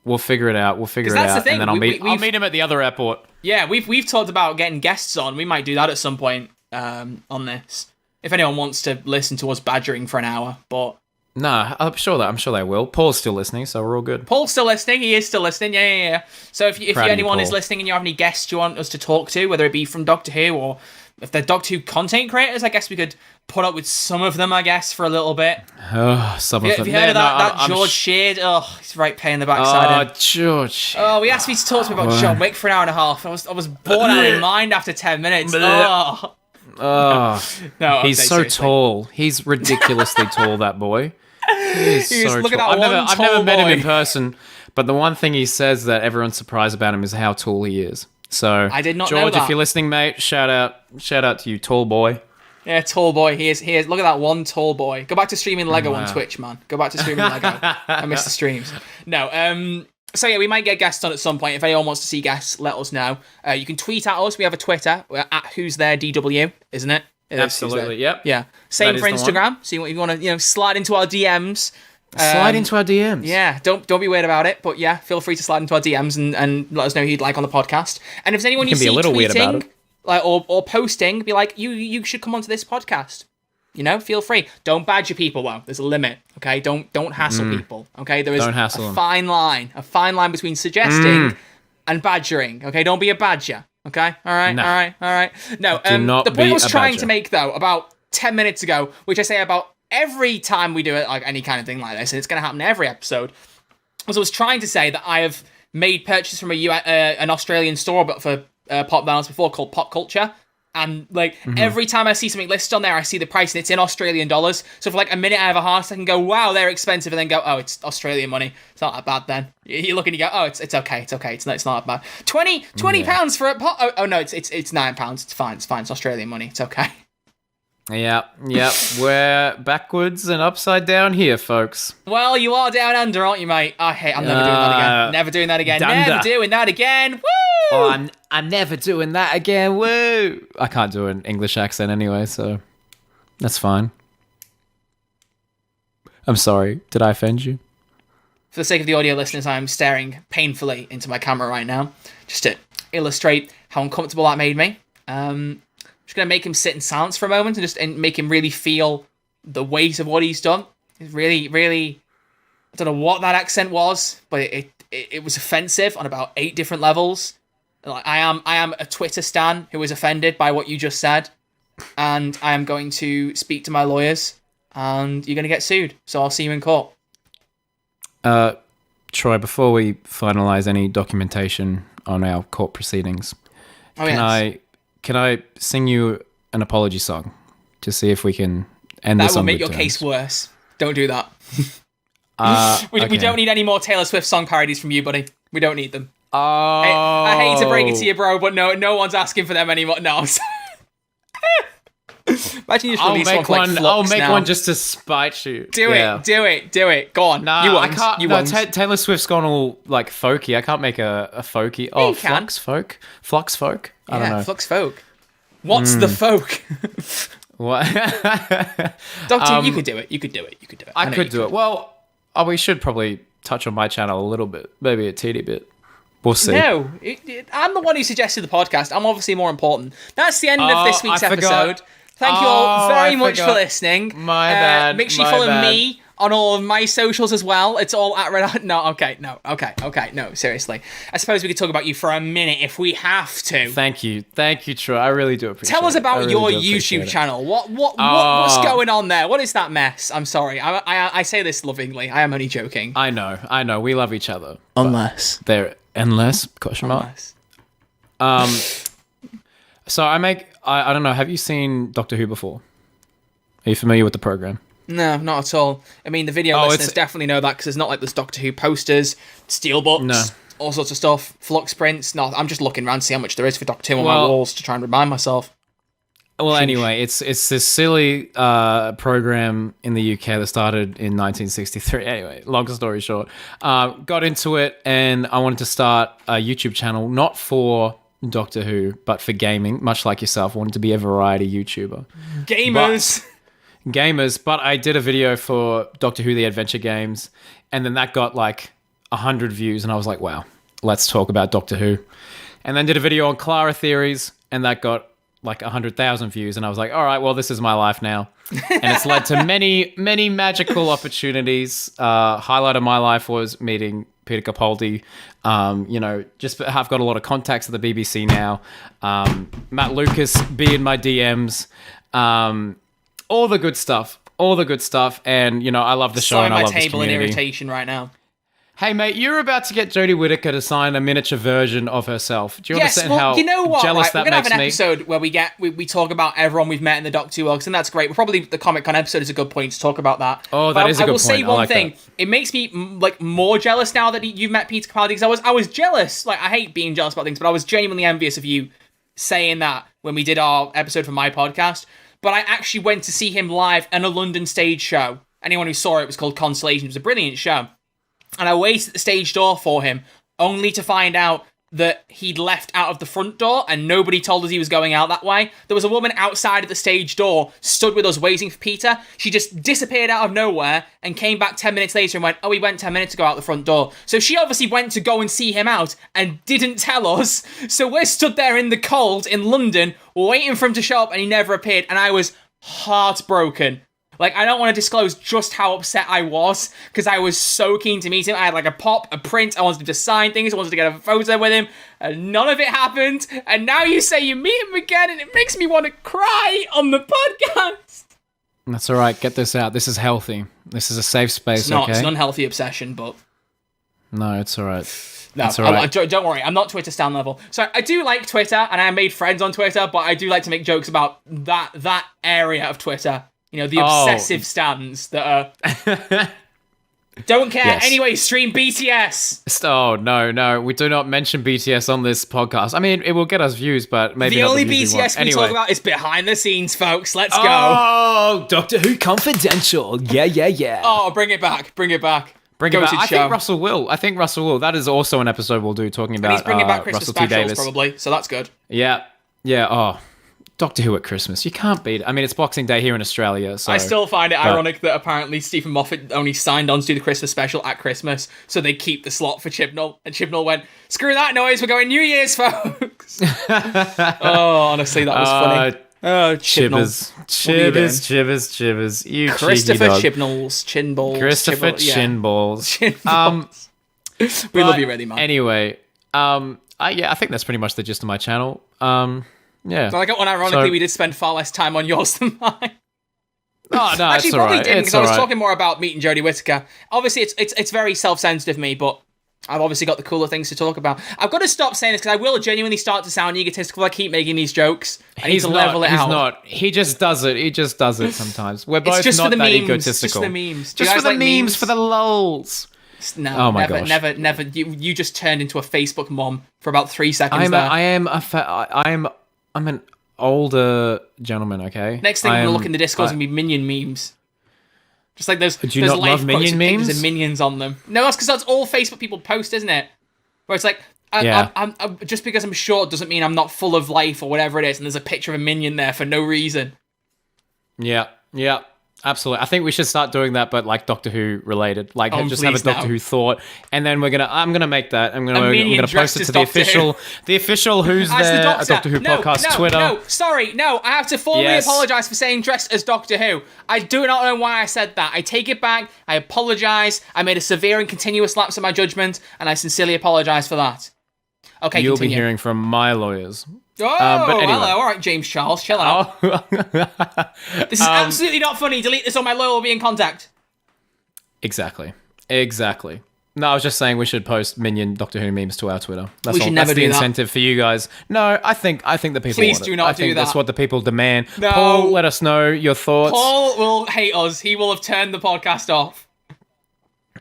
[SPEAKER 2] we'll figure it out. We'll figure it
[SPEAKER 1] that's the
[SPEAKER 2] out,
[SPEAKER 1] thing,
[SPEAKER 2] and then I'll
[SPEAKER 1] we've-
[SPEAKER 2] meet him at the other airport.
[SPEAKER 1] Yeah, we've talked about getting guests on. We might do that at some point on this. If anyone wants to listen to us badgering for an hour, but
[SPEAKER 2] No, I'm sure they will. Paul's still listening, so we're all good.
[SPEAKER 1] Paul's still listening. He is still listening. Yeah. So if
[SPEAKER 2] Proud of you,
[SPEAKER 1] anyone is
[SPEAKER 2] Paul.
[SPEAKER 1] listening and you have any guests you want us to talk to, whether it be from Doctor Who or if they're Doctor Who content creators, I guess we could put up with some of them, I guess, for a little bit.
[SPEAKER 2] Oh, some of them.
[SPEAKER 1] Have you heard of that George Sheard? Oh, he's right pain in the backside.
[SPEAKER 2] George.
[SPEAKER 1] Oh, he asked me to talk to me about John Wick for an hour and a half. I was bored out of my mind after 10 minutes. Oh.
[SPEAKER 2] Oh,
[SPEAKER 1] No,
[SPEAKER 2] he's
[SPEAKER 1] okay,
[SPEAKER 2] so
[SPEAKER 1] seriously.
[SPEAKER 2] tall. He's ridiculously tall, that boy. He's
[SPEAKER 1] He's-
[SPEAKER 2] so
[SPEAKER 1] look at
[SPEAKER 2] tall.
[SPEAKER 1] that one
[SPEAKER 2] I've
[SPEAKER 1] tall
[SPEAKER 2] never met him in
[SPEAKER 1] boy.
[SPEAKER 2] person, but the one thing he says that everyone's surprised about him is how tall he is. So
[SPEAKER 1] I did not know
[SPEAKER 2] George,
[SPEAKER 1] that.
[SPEAKER 2] if you're listening, mate, shout out to you, tall boy.
[SPEAKER 1] Yeah, tall boy. He is. Look at that one tall boy. Go back to streaming Lego on Twitch, man. Go back to streaming Lego. I miss the streams. No. So yeah, we might get guests on at some point. If anyone wants to see guests, let us know. You can tweet at us. We have a Twitter. We're at Who's There DW, isn't it? It is Who's There.
[SPEAKER 2] Absolutely, yep.
[SPEAKER 1] Yeah. Same
[SPEAKER 2] That
[SPEAKER 1] for
[SPEAKER 2] is the one.
[SPEAKER 1] Instagram. So you want to slide into our DMs.
[SPEAKER 2] Slide into our DMs.
[SPEAKER 1] Yeah, don't be weird about it, but yeah, feel free to slide into our DMs and let us know who you'd like on the podcast. And if there's anyone you
[SPEAKER 2] can be
[SPEAKER 1] see
[SPEAKER 2] a little
[SPEAKER 1] tweeting,
[SPEAKER 2] weird about it.
[SPEAKER 1] like or posting, be like, you should come onto this podcast. Feel free. Don't badger people though. There's a limit. Okay, don't hassle people. Okay, there is
[SPEAKER 2] Don't hassle
[SPEAKER 1] a
[SPEAKER 2] them.
[SPEAKER 1] fine line between suggesting and badgering. Okay, don't be a badger. Okay, all right. No,
[SPEAKER 2] Do not
[SPEAKER 1] the point
[SPEAKER 2] be
[SPEAKER 1] I was
[SPEAKER 2] a
[SPEAKER 1] trying
[SPEAKER 2] badger.
[SPEAKER 1] to make though about 10 minutes ago, which I say about every time we do it, like any kind of thing like this, and it's going to happen every episode, was I was trying to say that I have made purchases from an Australian store, but for pop violence before, called Pop Culture. And every time I see something listed on there, I see the price and it's in Australian dollars. So for like a minute, I have a heart attack and go, "Wow, they're expensive," and then go, "Oh, it's Australian money. It's not that bad." Then you look and you go, "Oh, it's okay. It's okay. It's not that bad. 20 pounds for a pot. Oh no, it's £9. It's fine. It's Australian money. It's okay."
[SPEAKER 2] Yep. We're backwards and upside down here, folks.
[SPEAKER 1] Well, you are down under, aren't you, mate? I'm never doing that again. Never doing that again.
[SPEAKER 2] Dunder.
[SPEAKER 1] Never doing that again. Woo!
[SPEAKER 2] Oh, I'm never doing that again. Woo! I can't do an English accent anyway, so that's fine. I'm sorry. Did I offend you?
[SPEAKER 1] For the sake of the audio listeners, I'm staring painfully into my camera right now, just to illustrate how uncomfortable that made me. Just gonna make him sit in silence for a moment and make him really feel the weight of what he's done. It's really, really. I don't know what that accent was, but it was offensive on about 8 different levels. Like I am a Twitter stan who is offended by what you just said, and I am going to speak to my lawyers, and you're gonna get sued. So I'll see you in court.
[SPEAKER 2] Troy, before we finalize any documentation on our court proceedings, can I sing you an apology song to see if we can end
[SPEAKER 1] That
[SPEAKER 2] this
[SPEAKER 1] will
[SPEAKER 2] on
[SPEAKER 1] make
[SPEAKER 2] good
[SPEAKER 1] your case
[SPEAKER 2] terms?
[SPEAKER 1] worse. Don't do that. We
[SPEAKER 2] Okay.
[SPEAKER 1] don't need any more Taylor Swift song parodies from you, buddy. We don't need them.
[SPEAKER 2] Oh,
[SPEAKER 1] I hate to break it to you, bro, but no one's asking for them anymore. No, I'm sorry. Imagine you just
[SPEAKER 2] I'll
[SPEAKER 1] release
[SPEAKER 2] make
[SPEAKER 1] one.
[SPEAKER 2] one.
[SPEAKER 1] Like
[SPEAKER 2] I'll
[SPEAKER 1] Flux
[SPEAKER 2] make
[SPEAKER 1] now.
[SPEAKER 2] one just to spite you.
[SPEAKER 1] Do it. Go on.
[SPEAKER 2] Nah,
[SPEAKER 1] you won't.
[SPEAKER 2] I can't.
[SPEAKER 1] You
[SPEAKER 2] No,
[SPEAKER 1] won't.
[SPEAKER 2] Taylor Swift's gone all like folky. I can't make a folky. Oh,
[SPEAKER 1] you can.
[SPEAKER 2] Flux folk. I don't know.
[SPEAKER 1] Flux folk. What's the folk?
[SPEAKER 2] What?
[SPEAKER 1] Doctor, you could do it. You could do it. You could do it.
[SPEAKER 2] I could do it. Well, we should probably touch on my channel a little bit, maybe a teeny bit. We'll see.
[SPEAKER 1] No, I'm the one who suggested the podcast. I'm obviously more important. That's the end of this week's episode. Thank you all very much for listening.
[SPEAKER 2] My bad.
[SPEAKER 1] Make sure you follow me on all of my socials as well. It's all at Red. No, seriously. I suppose we could talk about you for a minute if we have to.
[SPEAKER 2] Thank you, Troy. I really do appreciate it.
[SPEAKER 1] Tell us about your YouTube channel. What's going on there? What is that mess? I'm sorry. I say this lovingly. I am only joking.
[SPEAKER 2] I know. We love each other.
[SPEAKER 1] Unless.
[SPEAKER 2] Unless, question mark. So I don't know, have you seen Doctor Who before? Are you familiar with the program?
[SPEAKER 1] No, not at all. I mean, the video listeners definitely know that because it's not like there's Doctor Who posters, steelbooks, all sorts of stuff, flux prints. No, I'm just looking around to see how much there is for Doctor Who on my walls to try and remind myself.
[SPEAKER 2] Well, anyway, it's this silly program in the UK that started in 1963. Anyway, long story short, got into it, and I wanted to start a YouTube channel, not for Doctor Who, but for gaming, much like yourself. I wanted to be a variety YouTuber. Gamers, but I did a video for Doctor Who, the adventure games, and then that got like 100 views, and I was like, wow, let's talk about Doctor Who. And then did a video on Clara theories, and that got like 100,000 views, and I was like, all right, well, this is my life now. And it's led to many, many magical opportunities. Highlight of my life was meeting Peter Capaldi. Just have got a lot of contacts at the BBC now. Matt Lucas be in my DMs. All the good stuff. And, I love the show and I love this community.
[SPEAKER 1] Sign my table in irritation right now.
[SPEAKER 2] Hey, mate, you're about to get Jodie Whittaker to sign a miniature version of herself. Do you understand how jealous that makes me? We're going to have an
[SPEAKER 1] episode where we talk about everyone we've met in the Doctor Who world, and that's great. Probably the Comic-Con episode is a good point to talk about that.
[SPEAKER 2] Oh, that is a good point. I will
[SPEAKER 1] say one thing. It makes me more jealous now that you've met Peter Capaldi, because I was jealous. Like, I hate being jealous about things, but I was genuinely envious of you saying that when we did our episode for my podcast. But I actually went to see him live in a London stage show. Anyone who saw it was called Constellation. It was a brilliant show. And I waited at the stage door for him, only to find out that he'd left out of the front door and nobody told us he was going out that way. There was a woman outside of the stage door, stood with us waiting for Peter. She just disappeared out of nowhere and came back 10 minutes later and went, oh, he went 10 minutes ago out the front door. So she obviously went to go and see him out and didn't tell us. So we're stood there in the cold in London waiting for him to show up, and he never appeared. And I was heartbroken. Like, I don't want to disclose just how upset I was, because I was so keen to meet him. I had, like, a pop, a print, I wanted him to sign things, I wanted to get a photo with him, and none of it happened. And now you say you meet him again, and it makes me want to cry on the podcast.
[SPEAKER 2] That's all right. Get this out. This is healthy. This is a safe space, okay?
[SPEAKER 1] It's an unhealthy obsession, but...
[SPEAKER 2] No, it's all right.
[SPEAKER 1] No, all right. Don't worry. I'm not Twitter stan level. So I do like Twitter, and I made friends on Twitter, but I do like to make jokes about that area of Twitter. The obsessive stands that are... Don't care. Yes. Anyway, stream BTS.
[SPEAKER 2] Oh, no. We do not mention BTS on this podcast. I mean, it will get us views, but maybe
[SPEAKER 1] the
[SPEAKER 2] not
[SPEAKER 1] only
[SPEAKER 2] the
[SPEAKER 1] BTS we talk about is behind the scenes, folks. Let's go.
[SPEAKER 2] Oh, Doctor Who Confidential. Yeah.
[SPEAKER 1] Oh, bring it back.
[SPEAKER 2] Bring it back. I think Russell will. That is also an episode we'll do talking about
[SPEAKER 1] he's bringing back Christmas
[SPEAKER 2] Russell T.
[SPEAKER 1] specials,
[SPEAKER 2] Davis.
[SPEAKER 1] probably, so that's good.
[SPEAKER 2] Yeah. Oh, Doctor Who at Christmas. You can't beat it. I mean, it's Boxing Day here in Australia, so...
[SPEAKER 1] I still find it ironic that apparently Stephen Moffat only signed on to do the Christmas special at Christmas, so they keep the slot for Chibnall, and Chibnall went, screw that noise, we're going New Year's, folks! Oh, honestly, that was funny. Oh, Chibnall.
[SPEAKER 2] Chivers. You
[SPEAKER 1] Christopher Chibnall's Chinballs.
[SPEAKER 2] Christopher Chinballs.
[SPEAKER 1] We love you, really, man.
[SPEAKER 2] Anyway, I think that's pretty much the gist of my channel. Yeah.
[SPEAKER 1] So I got one. Ironically, we did spend far less time on yours than mine.
[SPEAKER 2] Oh no,
[SPEAKER 1] actually,
[SPEAKER 2] it's
[SPEAKER 1] probably
[SPEAKER 2] right.
[SPEAKER 1] didn't, because I was talking more about meeting Jodie Whittaker. Obviously, it's very self-sensitive of me, but I've obviously got the cooler things to talk about. I've got to stop saying this because I will genuinely start to sound egotistical if I keep making these jokes. I need to level it out.
[SPEAKER 2] He's not. He just does it sometimes. We're both
[SPEAKER 1] just
[SPEAKER 2] not
[SPEAKER 1] for the
[SPEAKER 2] that
[SPEAKER 1] memes.
[SPEAKER 2] egotistical.
[SPEAKER 1] Just for the memes.
[SPEAKER 2] Just for the memes, for the lulz.
[SPEAKER 1] No,
[SPEAKER 2] oh my gosh.
[SPEAKER 1] Never. You just turned into a Facebook mom for about 3 seconds there.
[SPEAKER 2] I'm an older gentleman, okay?
[SPEAKER 1] Next thing I'm going to look in the Discord is going to be Minion memes. Just like those
[SPEAKER 2] do you not love Minion memes?
[SPEAKER 1] And Minions on them. No, that's because that's all Facebook people post, isn't it? Where it's like, I'm just because I'm short doesn't mean I'm not full of life or whatever it is, and there's a picture of a Minion there for no reason.
[SPEAKER 2] Yeah, yeah, absolutely. I think we should start doing that, but like Doctor Who related. Like just have a
[SPEAKER 1] please,
[SPEAKER 2] Doctor
[SPEAKER 1] no.
[SPEAKER 2] Who thought, and then I'm gonna make that. I'm
[SPEAKER 1] minion
[SPEAKER 2] gonna
[SPEAKER 1] dressed
[SPEAKER 2] post it
[SPEAKER 1] as
[SPEAKER 2] to the
[SPEAKER 1] Doctor Who.
[SPEAKER 2] official Who's
[SPEAKER 1] As the
[SPEAKER 2] There, a
[SPEAKER 1] Doctor.
[SPEAKER 2] Doctor Who
[SPEAKER 1] No,
[SPEAKER 2] podcast
[SPEAKER 1] no,
[SPEAKER 2] Twitter.
[SPEAKER 1] No, sorry, no. I have to formally
[SPEAKER 2] Yes.
[SPEAKER 1] apologise for saying dressed as Doctor Who. I do not know why I said that. I take it back. I apologise. I made a severe and continuous lapse in my judgment, and I sincerely apologise for that. Okay,
[SPEAKER 2] You'll
[SPEAKER 1] continue.
[SPEAKER 2] be hearing from my lawyers.
[SPEAKER 1] Oh,
[SPEAKER 2] but anyway.
[SPEAKER 1] hello. All right, James Charles, chill out. This is absolutely not funny. Delete this or my lawyer will be in contact.
[SPEAKER 2] Exactly. No, I was just saying we should post minion Doctor Who memes to our Twitter.
[SPEAKER 1] We should never
[SPEAKER 2] That's the
[SPEAKER 1] do that.
[SPEAKER 2] incentive for you guys. No, I think the people
[SPEAKER 1] Please
[SPEAKER 2] want
[SPEAKER 1] do
[SPEAKER 2] it.
[SPEAKER 1] not
[SPEAKER 2] I
[SPEAKER 1] do
[SPEAKER 2] think
[SPEAKER 1] that.
[SPEAKER 2] That's what the people demand.
[SPEAKER 1] No.
[SPEAKER 2] Paul, let us know your thoughts.
[SPEAKER 1] Paul will hate us. He will have turned the podcast off.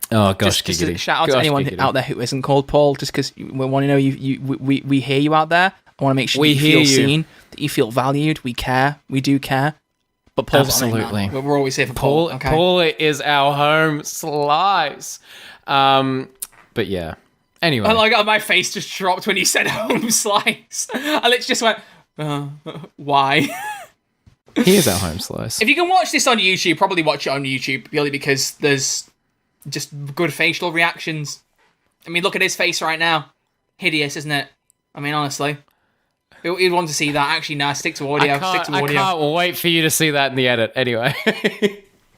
[SPEAKER 2] Oh gosh,
[SPEAKER 1] Just
[SPEAKER 2] giggity.
[SPEAKER 1] a shout out to
[SPEAKER 2] Gosh,
[SPEAKER 1] anyone
[SPEAKER 2] giggity.
[SPEAKER 1] out there who isn't called Paul, just because we want to know we hear you out there. I want to make sure
[SPEAKER 2] We
[SPEAKER 1] that you
[SPEAKER 2] hear
[SPEAKER 1] feel
[SPEAKER 2] you.
[SPEAKER 1] seen, that you feel valued. We care. We do care. But Paul's
[SPEAKER 2] Absolutely.
[SPEAKER 1] on it, man. We're always here for Paul. Okay?
[SPEAKER 2] Paul is our home slice. But yeah. Anyway.
[SPEAKER 1] I like how my face just dropped when you said home slice. I literally just went, why?
[SPEAKER 2] He is our home slice.
[SPEAKER 1] If you can watch this on YouTube, probably watch it on YouTube purely because there's just good facial reactions. I mean, look at his face right now. Hideous, isn't it? I mean, honestly. You'd want to see that. Actually, nah, stick to audio.
[SPEAKER 2] I can't wait for you to see that in the edit. Anyway.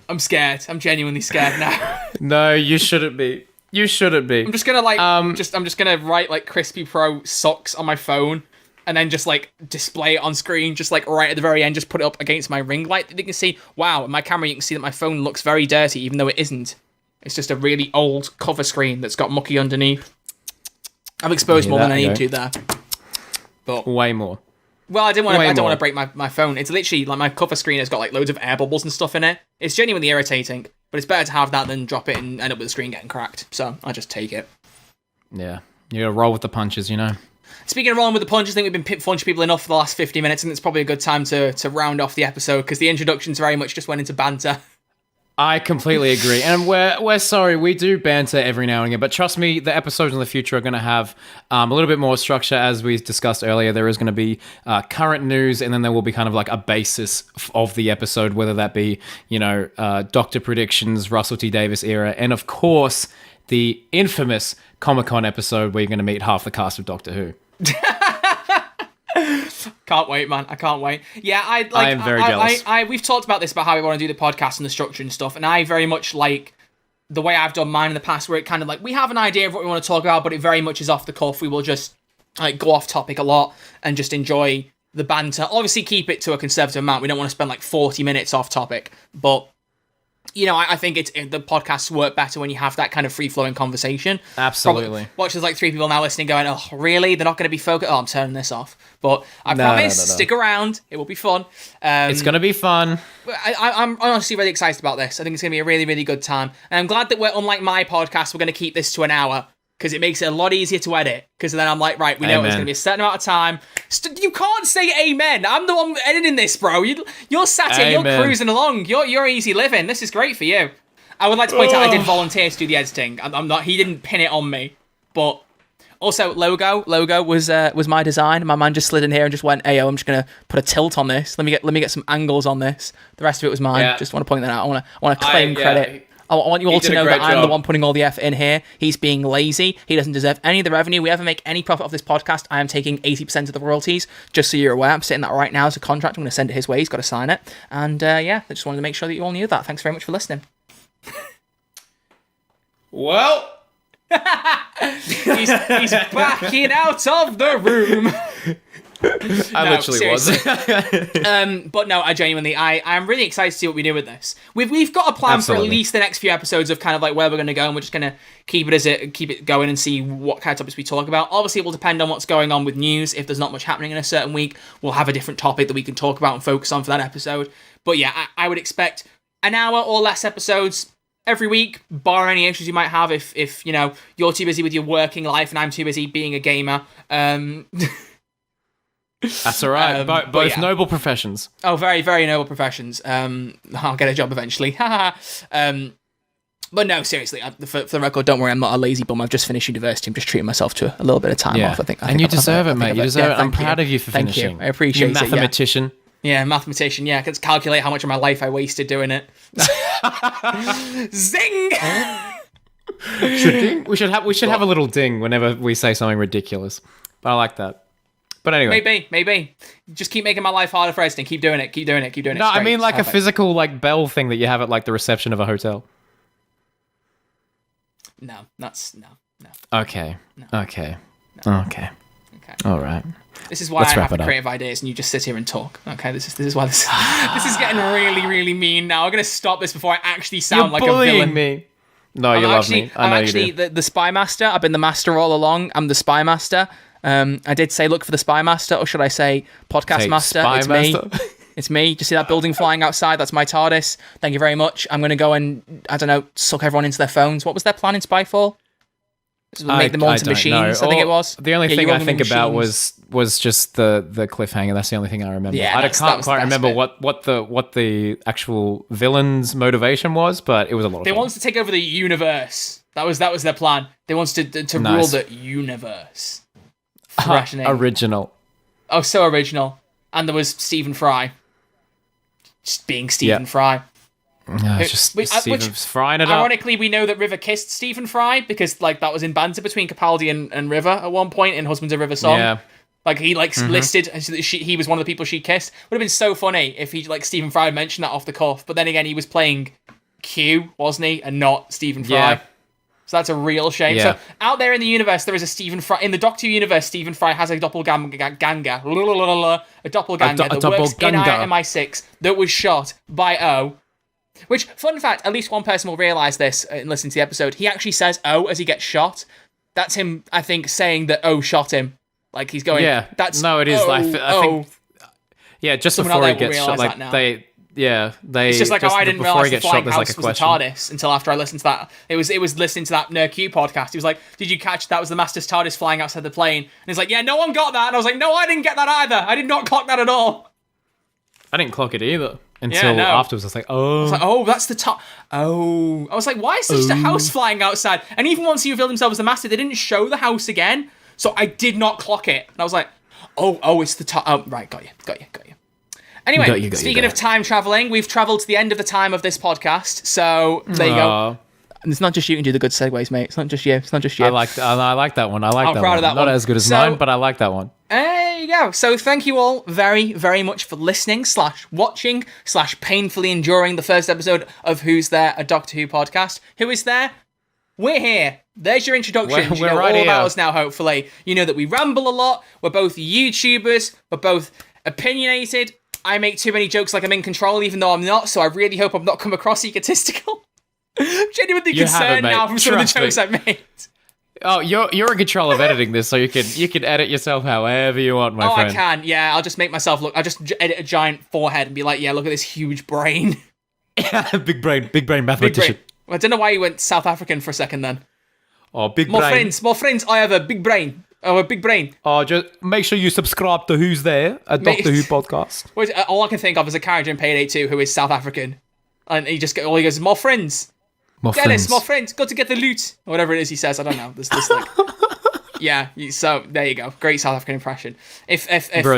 [SPEAKER 1] I'm scared. I'm genuinely scared now.
[SPEAKER 2] No, you shouldn't be. You shouldn't be.
[SPEAKER 1] I'm just gonna I'm just gonna write like Crispy Pro socks on my phone and then just like display it on screen, just like right at the very end, just put it up against my ring light that you can see. Wow, in my camera you can see that my phone looks very dirty, even though it isn't. It's just a really old cover screen that's got mucky underneath. I've exposed more than I need to there. But
[SPEAKER 2] way more.
[SPEAKER 1] well, I don't want
[SPEAKER 2] Way
[SPEAKER 1] to
[SPEAKER 2] more.
[SPEAKER 1] break my phone. It's literally like my cover screen has got like loads of air bubbles and stuff in it. It's genuinely irritating, but it's better to have that than drop it and end up with the screen getting cracked. So I just take it.
[SPEAKER 2] Yeah. You gotta roll with the punches, you know?
[SPEAKER 1] Speaking of rolling with the punches, I think we've been punching people enough for the last 50 minutes, and it's probably a good time to round off the episode because the introductions very much just went into banter.
[SPEAKER 2] I completely agree. And we're sorry, we do banter every now and again, but trust me, the episodes in the future are going to have a little bit more structure. As we discussed earlier, there is going to be current news, and then there will be kind of like a basis of the episode, whether that be, you know, Doctor predictions, Russell T Davies era, and of course, the infamous Comic-Con episode where you're going to meet half the cast of Doctor Who.
[SPEAKER 1] Can't wait, man. I can't wait. Yeah, I
[SPEAKER 2] am very jealous.
[SPEAKER 1] We've talked about this, about how we want to do the podcast and the structure and stuff, and I very much like the way I've done mine in the past, where it kind of like, we have an idea of what we want to talk about, but it very much is off the cuff. We will just like go off topic a lot and just enjoy the banter. Obviously, keep it to a conservative amount. We don't want to spend like 40 minutes off topic, but you know, I think the podcasts work better when you have that kind of free-flowing conversation.
[SPEAKER 2] Absolutely.
[SPEAKER 1] Probably, watch, there's like 3 people now listening going, oh, really? They're not going to be focused? Oh, I'm turning this off. But I promise,
[SPEAKER 2] no.
[SPEAKER 1] stick around. It will be fun.
[SPEAKER 2] It's going to be fun.
[SPEAKER 1] I'm honestly really excited about this. I think it's going to be a really, really good time. And I'm glad that unlike my podcast, we're going to keep this to an hour, because it makes it a lot easier to edit. Because then I'm like, right, we know it's going to be a certain amount of time. You can't say amen. I'm the one editing this, bro. You're sat here, you're cruising along. You're easy living. This is great for you. I would like to point out I did volunteer to do the editing. I'm not. He didn't pin it on me. But also, logo was my design. My man just slid in here and just went, "Ayo, I'm just gonna put a tilt on this. Let me get some angles on this." The rest of it was mine.
[SPEAKER 2] Yeah.
[SPEAKER 1] Just want to point that out. I want to claim credit. I want you all to know that I'm the one putting all the effort in here. He's being lazy. He doesn't deserve any of the revenue. We ever make any profit off this podcast, I am taking 80% of the royalties, just so you're aware. I'm sitting that right now as a contract. I'm going to send it his way. He's got to sign it. And yeah, I just wanted to make sure that you all knew that. Thanks very much for listening.
[SPEAKER 2] Well...
[SPEAKER 1] he's backing out of the room.
[SPEAKER 2] I literally was.
[SPEAKER 1] But no, I'm really excited to see what we do with this. We've got a plan for at least the next few episodes of kind of like where we're going to go, and we're just going to keep it going and see what kind of topics we talk about. Obviously, it will depend on what's going on with news. If there's not much happening in a certain week, we'll have a different topic that we can talk about and focus on for that episode. But yeah, I would expect an hour or less episodes every week, bar any issues you might have if you know, you're too busy with your working life and I'm too busy being a gamer.
[SPEAKER 2] That's all right. Both
[SPEAKER 1] yeah.
[SPEAKER 2] noble professions.
[SPEAKER 1] Oh, very, very noble professions. I'll get a job eventually. But no, seriously, for the record, don't worry, I'm not a lazy bum. I've just finished university. I'm just treating myself to a little bit of time off. I think
[SPEAKER 2] you deserve it, mate. You deserve it. I'm proud of you for finishing.
[SPEAKER 1] Thank you. I appreciate it.
[SPEAKER 2] You mathematician.
[SPEAKER 1] Yeah. Yeah, mathematician. Yeah, I can calculate how much of my life I wasted doing it. Zing!
[SPEAKER 2] We should have a little ding whenever we say something ridiculous. But I like that. But anyway,
[SPEAKER 1] maybe. Just keep making my life harder for Eston. Keep doing it.
[SPEAKER 2] No, I mean like a physical like bell thing that you have at like the reception of a hotel.
[SPEAKER 1] No, that's no.
[SPEAKER 2] Okay. Okay. All right.
[SPEAKER 1] This is why I have the creative ideas, and you just sit here and talk. Okay, this is why this is getting really, really mean now. I'm gonna stop this before I actually sound like a villain.
[SPEAKER 2] Me. No, you love me. I know you do. I'm
[SPEAKER 1] actually the spy master. I've been the master all along. I'm the spy master. I did say look for the spy master, or should I say podcast master? It's me. It's me. Do you see that building flying outside? That's my TARDIS. Thank you very much. I'm gonna go and I don't know, suck everyone into their phones. What was their plan in Spyfall? Make them all into machines. I think it was.
[SPEAKER 2] The only thing I think about was just the cliffhanger. That's the only thing I remember. Yeah, I can't quite remember what the actual villain's motivation was, but it was a lot of fun.
[SPEAKER 1] They wanted to take over the universe. That was their plan. They wanted to rule the universe.
[SPEAKER 2] Original.
[SPEAKER 1] Oh, so original. And there was Stephen Fry. Just being Stephen Fry.
[SPEAKER 2] Stephen Frying it up.
[SPEAKER 1] Ironically, we know that River kissed Stephen Fry because like that was in banter between Capaldi and River at one point in Husbands of River song. Yeah. Like he listed he was one of the people she kissed. Would have been so funny if he like Stephen Fry mentioned that off the cuff. But then again, he was playing Q, wasn't he, and not Stephen Fry. Yeah. So that's a real shame. Yeah. So out there in the universe, there is a Stephen Fry. In the Doctor Who universe, Stephen Fry has a doppelganger, a doppelganger that works in MI6 that was shot by O. Which, fun fact, at least one person will realise this and listen to the episode. He actually says O as he gets shot. That's him, I think, saying that O shot him. Like, he's going, that's
[SPEAKER 2] no, it is. I think, yeah, just
[SPEAKER 1] someone
[SPEAKER 2] before he gets shot, like, they...
[SPEAKER 1] It's just like, I didn't realise the flying house was the TARDIS until after I listened to that. It was listening to that Nerd Q podcast. He was like, did you catch that was the Master's TARDIS flying outside the plane? And he's like, yeah, no one got that. And I was like, no, I didn't get that either. I did not clock that at all.
[SPEAKER 2] I didn't clock it either. Until afterwards, I was like, oh.
[SPEAKER 1] I was like, oh, that's the top. Oh. I was like, why is there just a house flying outside? And even once he revealed himself as the Master, they didn't show the house again. So I did not clock it. And I was like, oh, it's the top. Oh, right, got you. Anyway, speaking of time traveling, we've traveled to the end of the time of this podcast. So there you go. And it's not just you who can do the good segues, mate. It's not just you.
[SPEAKER 2] I like that one. I'm proud of that one. Not as good as mine, but I like that one.
[SPEAKER 1] There you go. So thank you all very, very much for listening / watching / painfully enduring the first episode of Who's There, a Doctor Who podcast. Who is there? We're here. There's your introduction. You know all about us now, hopefully. You know that we ramble a lot. We're both YouTubers. We're both opinionated. I make too many jokes like I'm in control, even though I'm not, so I really hope I'm not come across egotistical. I'm genuinely concerned now from some of the jokes I've made.
[SPEAKER 2] Oh, you're in control of editing this, so you can edit yourself however you want, my friend.
[SPEAKER 1] I can, yeah. I'll just make myself look. I'll just edit a giant forehead and be like, yeah, look at this huge brain.
[SPEAKER 2] Big brain mathematician.
[SPEAKER 1] Big brain. I don't know why you went South African for a second then.
[SPEAKER 2] Oh, big brain.
[SPEAKER 1] More friends, I have a big brain. Oh, a big brain.
[SPEAKER 2] Oh, just make sure you subscribe to Who's There, a Doctor Who podcast.
[SPEAKER 1] All I can think of is a character in Payday 2 who is South African. And he goes, more friends. More friends. Got to get the loot. Or whatever it is he says. I don't know. There's this like... Yeah, so there you go. Great South African impression. If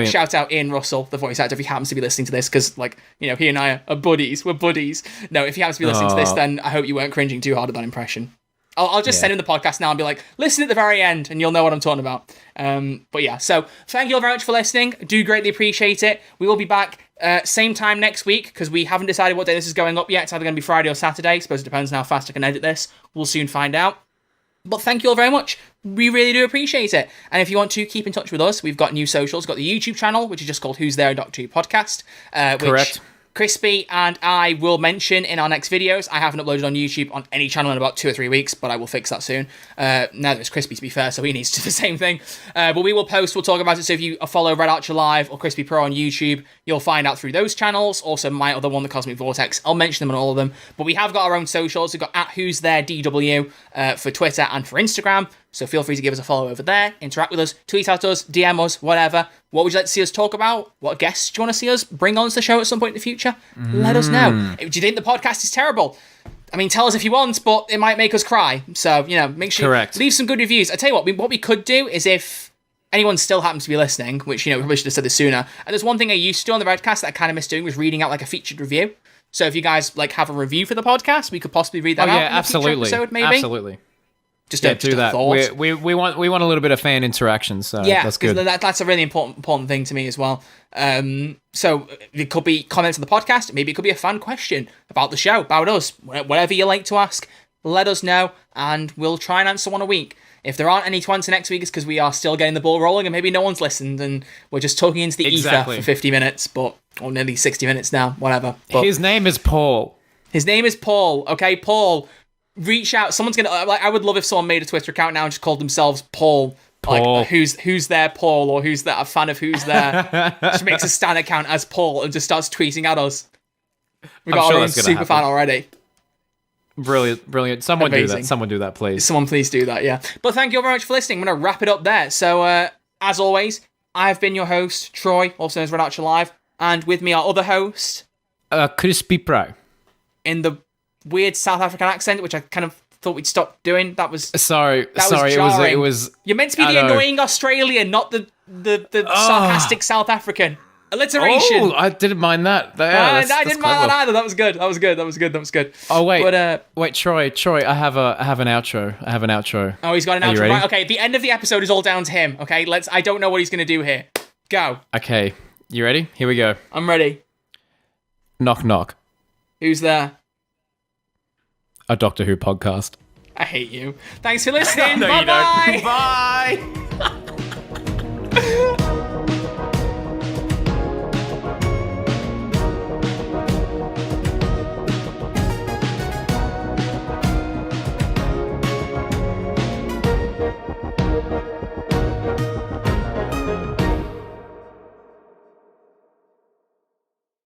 [SPEAKER 1] shout out Ian Russell, the voice actor, if he happens to be listening to this, because like, you know, he and I are buddies. We're buddies. No, if he happens to be listening to this, then I hope you weren't cringing too hard at that impression. I'll just send him the podcast now and be like, listen at the very end and you'll know what I'm talking about. But yeah, so thank you all very much for listening. Do greatly appreciate it. We will be back same time next week because we haven't decided what day this is going up yet. It's either going to be Friday or Saturday. I suppose it depends on how fast I can edit this. We'll soon find out. But thank you all very much. We really do appreciate it. And if you want to keep in touch with us, we've got new socials. We've got the YouTube channel, which is just called Who's There, a Doctor Who podcast.
[SPEAKER 2] Correct.
[SPEAKER 1] Crispy and I will mention in our next videos. I haven't uploaded on YouTube on any channel in about 2 or 3 weeks, but I will fix that soon. Neither is Crispy, to be fair, so he needs to do the same thing. But we will post, we'll talk about it. So if you follow Red Archer Live or Crispy Pro on YouTube, you'll find out through those channels. Also, my other one, the Cosmic Vortex. I'll mention them on all of them. But we have got our own socials. We've got @Who's There DW for Twitter and for Instagram. So feel free to give us a follow over there, interact with us, tweet at us, DM us, whatever. What would you like to see us talk about? What guests do you want to see us bring onto the show at some point in the future? Let us know. Do you think the podcast is terrible? I mean, tell us if you want, but it might make us cry. So, you know, make sure you leave some good reviews. I tell you what we could do is if anyone still happens to be listening, which, we probably should have said this sooner. And there's one thing I used to do on the Redcast that I kind of missed doing was reading out like a featured review. So if you guys like have a review for the podcast, we could possibly read that out in a future episode, maybe.
[SPEAKER 2] Absolutely.
[SPEAKER 1] Just
[SPEAKER 2] do that.
[SPEAKER 1] Thought.
[SPEAKER 2] We want a little bit of fan interaction, so that's good.
[SPEAKER 1] That's a really important thing to me as well. So it could be comments on the podcast, maybe it could be a fan question about the show, about us, whatever you like to ask. Let us know, and we'll try and answer one a week. If there aren't any to answer next week, it's because we are still getting the ball rolling, and maybe no one's listened, and we're just talking into the ether for 50 minutes, or nearly 60 minutes now, whatever. But
[SPEAKER 2] his name is Paul.
[SPEAKER 1] Okay, Paul. Reach out. Someone's gonna. I would love if someone made a Twitter account now and just called themselves Paul. Like, who's there, Paul, or who's there? A fan of who's there? Just makes a Stan account as Paul and just starts tweeting at us. We got our own super fan already.
[SPEAKER 2] Brilliant. Someone do that, please.
[SPEAKER 1] Someone please do that, yeah. But thank you all very much for listening. I'm going to wrap it up there. So, as always, I've been your host, Troy, also known as Red Archer Live, and with me our other host...
[SPEAKER 2] Crispy Pro.
[SPEAKER 1] In the weird South African accent, which I kind of thought we'd stop doing. That was...
[SPEAKER 2] Sorry,
[SPEAKER 1] jarring.
[SPEAKER 2] it was...
[SPEAKER 1] You're meant to be the annoying Australian, not the sarcastic South African. Alliteration.
[SPEAKER 2] Oh, I didn't mind that.
[SPEAKER 1] I didn't mind that either. That was good.
[SPEAKER 2] Oh wait, Troy. I have an outro.
[SPEAKER 1] Oh, he's got an outro. Right, okay, the end of the episode is all down to him. Okay, I don't know what he's gonna do here. Go.
[SPEAKER 2] Okay, you ready? Here we go.
[SPEAKER 1] I'm ready.
[SPEAKER 2] Knock knock.
[SPEAKER 1] Who's there?
[SPEAKER 2] A Doctor Who podcast.
[SPEAKER 1] I hate you. Thanks for listening.
[SPEAKER 2] No,
[SPEAKER 1] Bye-bye.
[SPEAKER 2] you don't. Bye.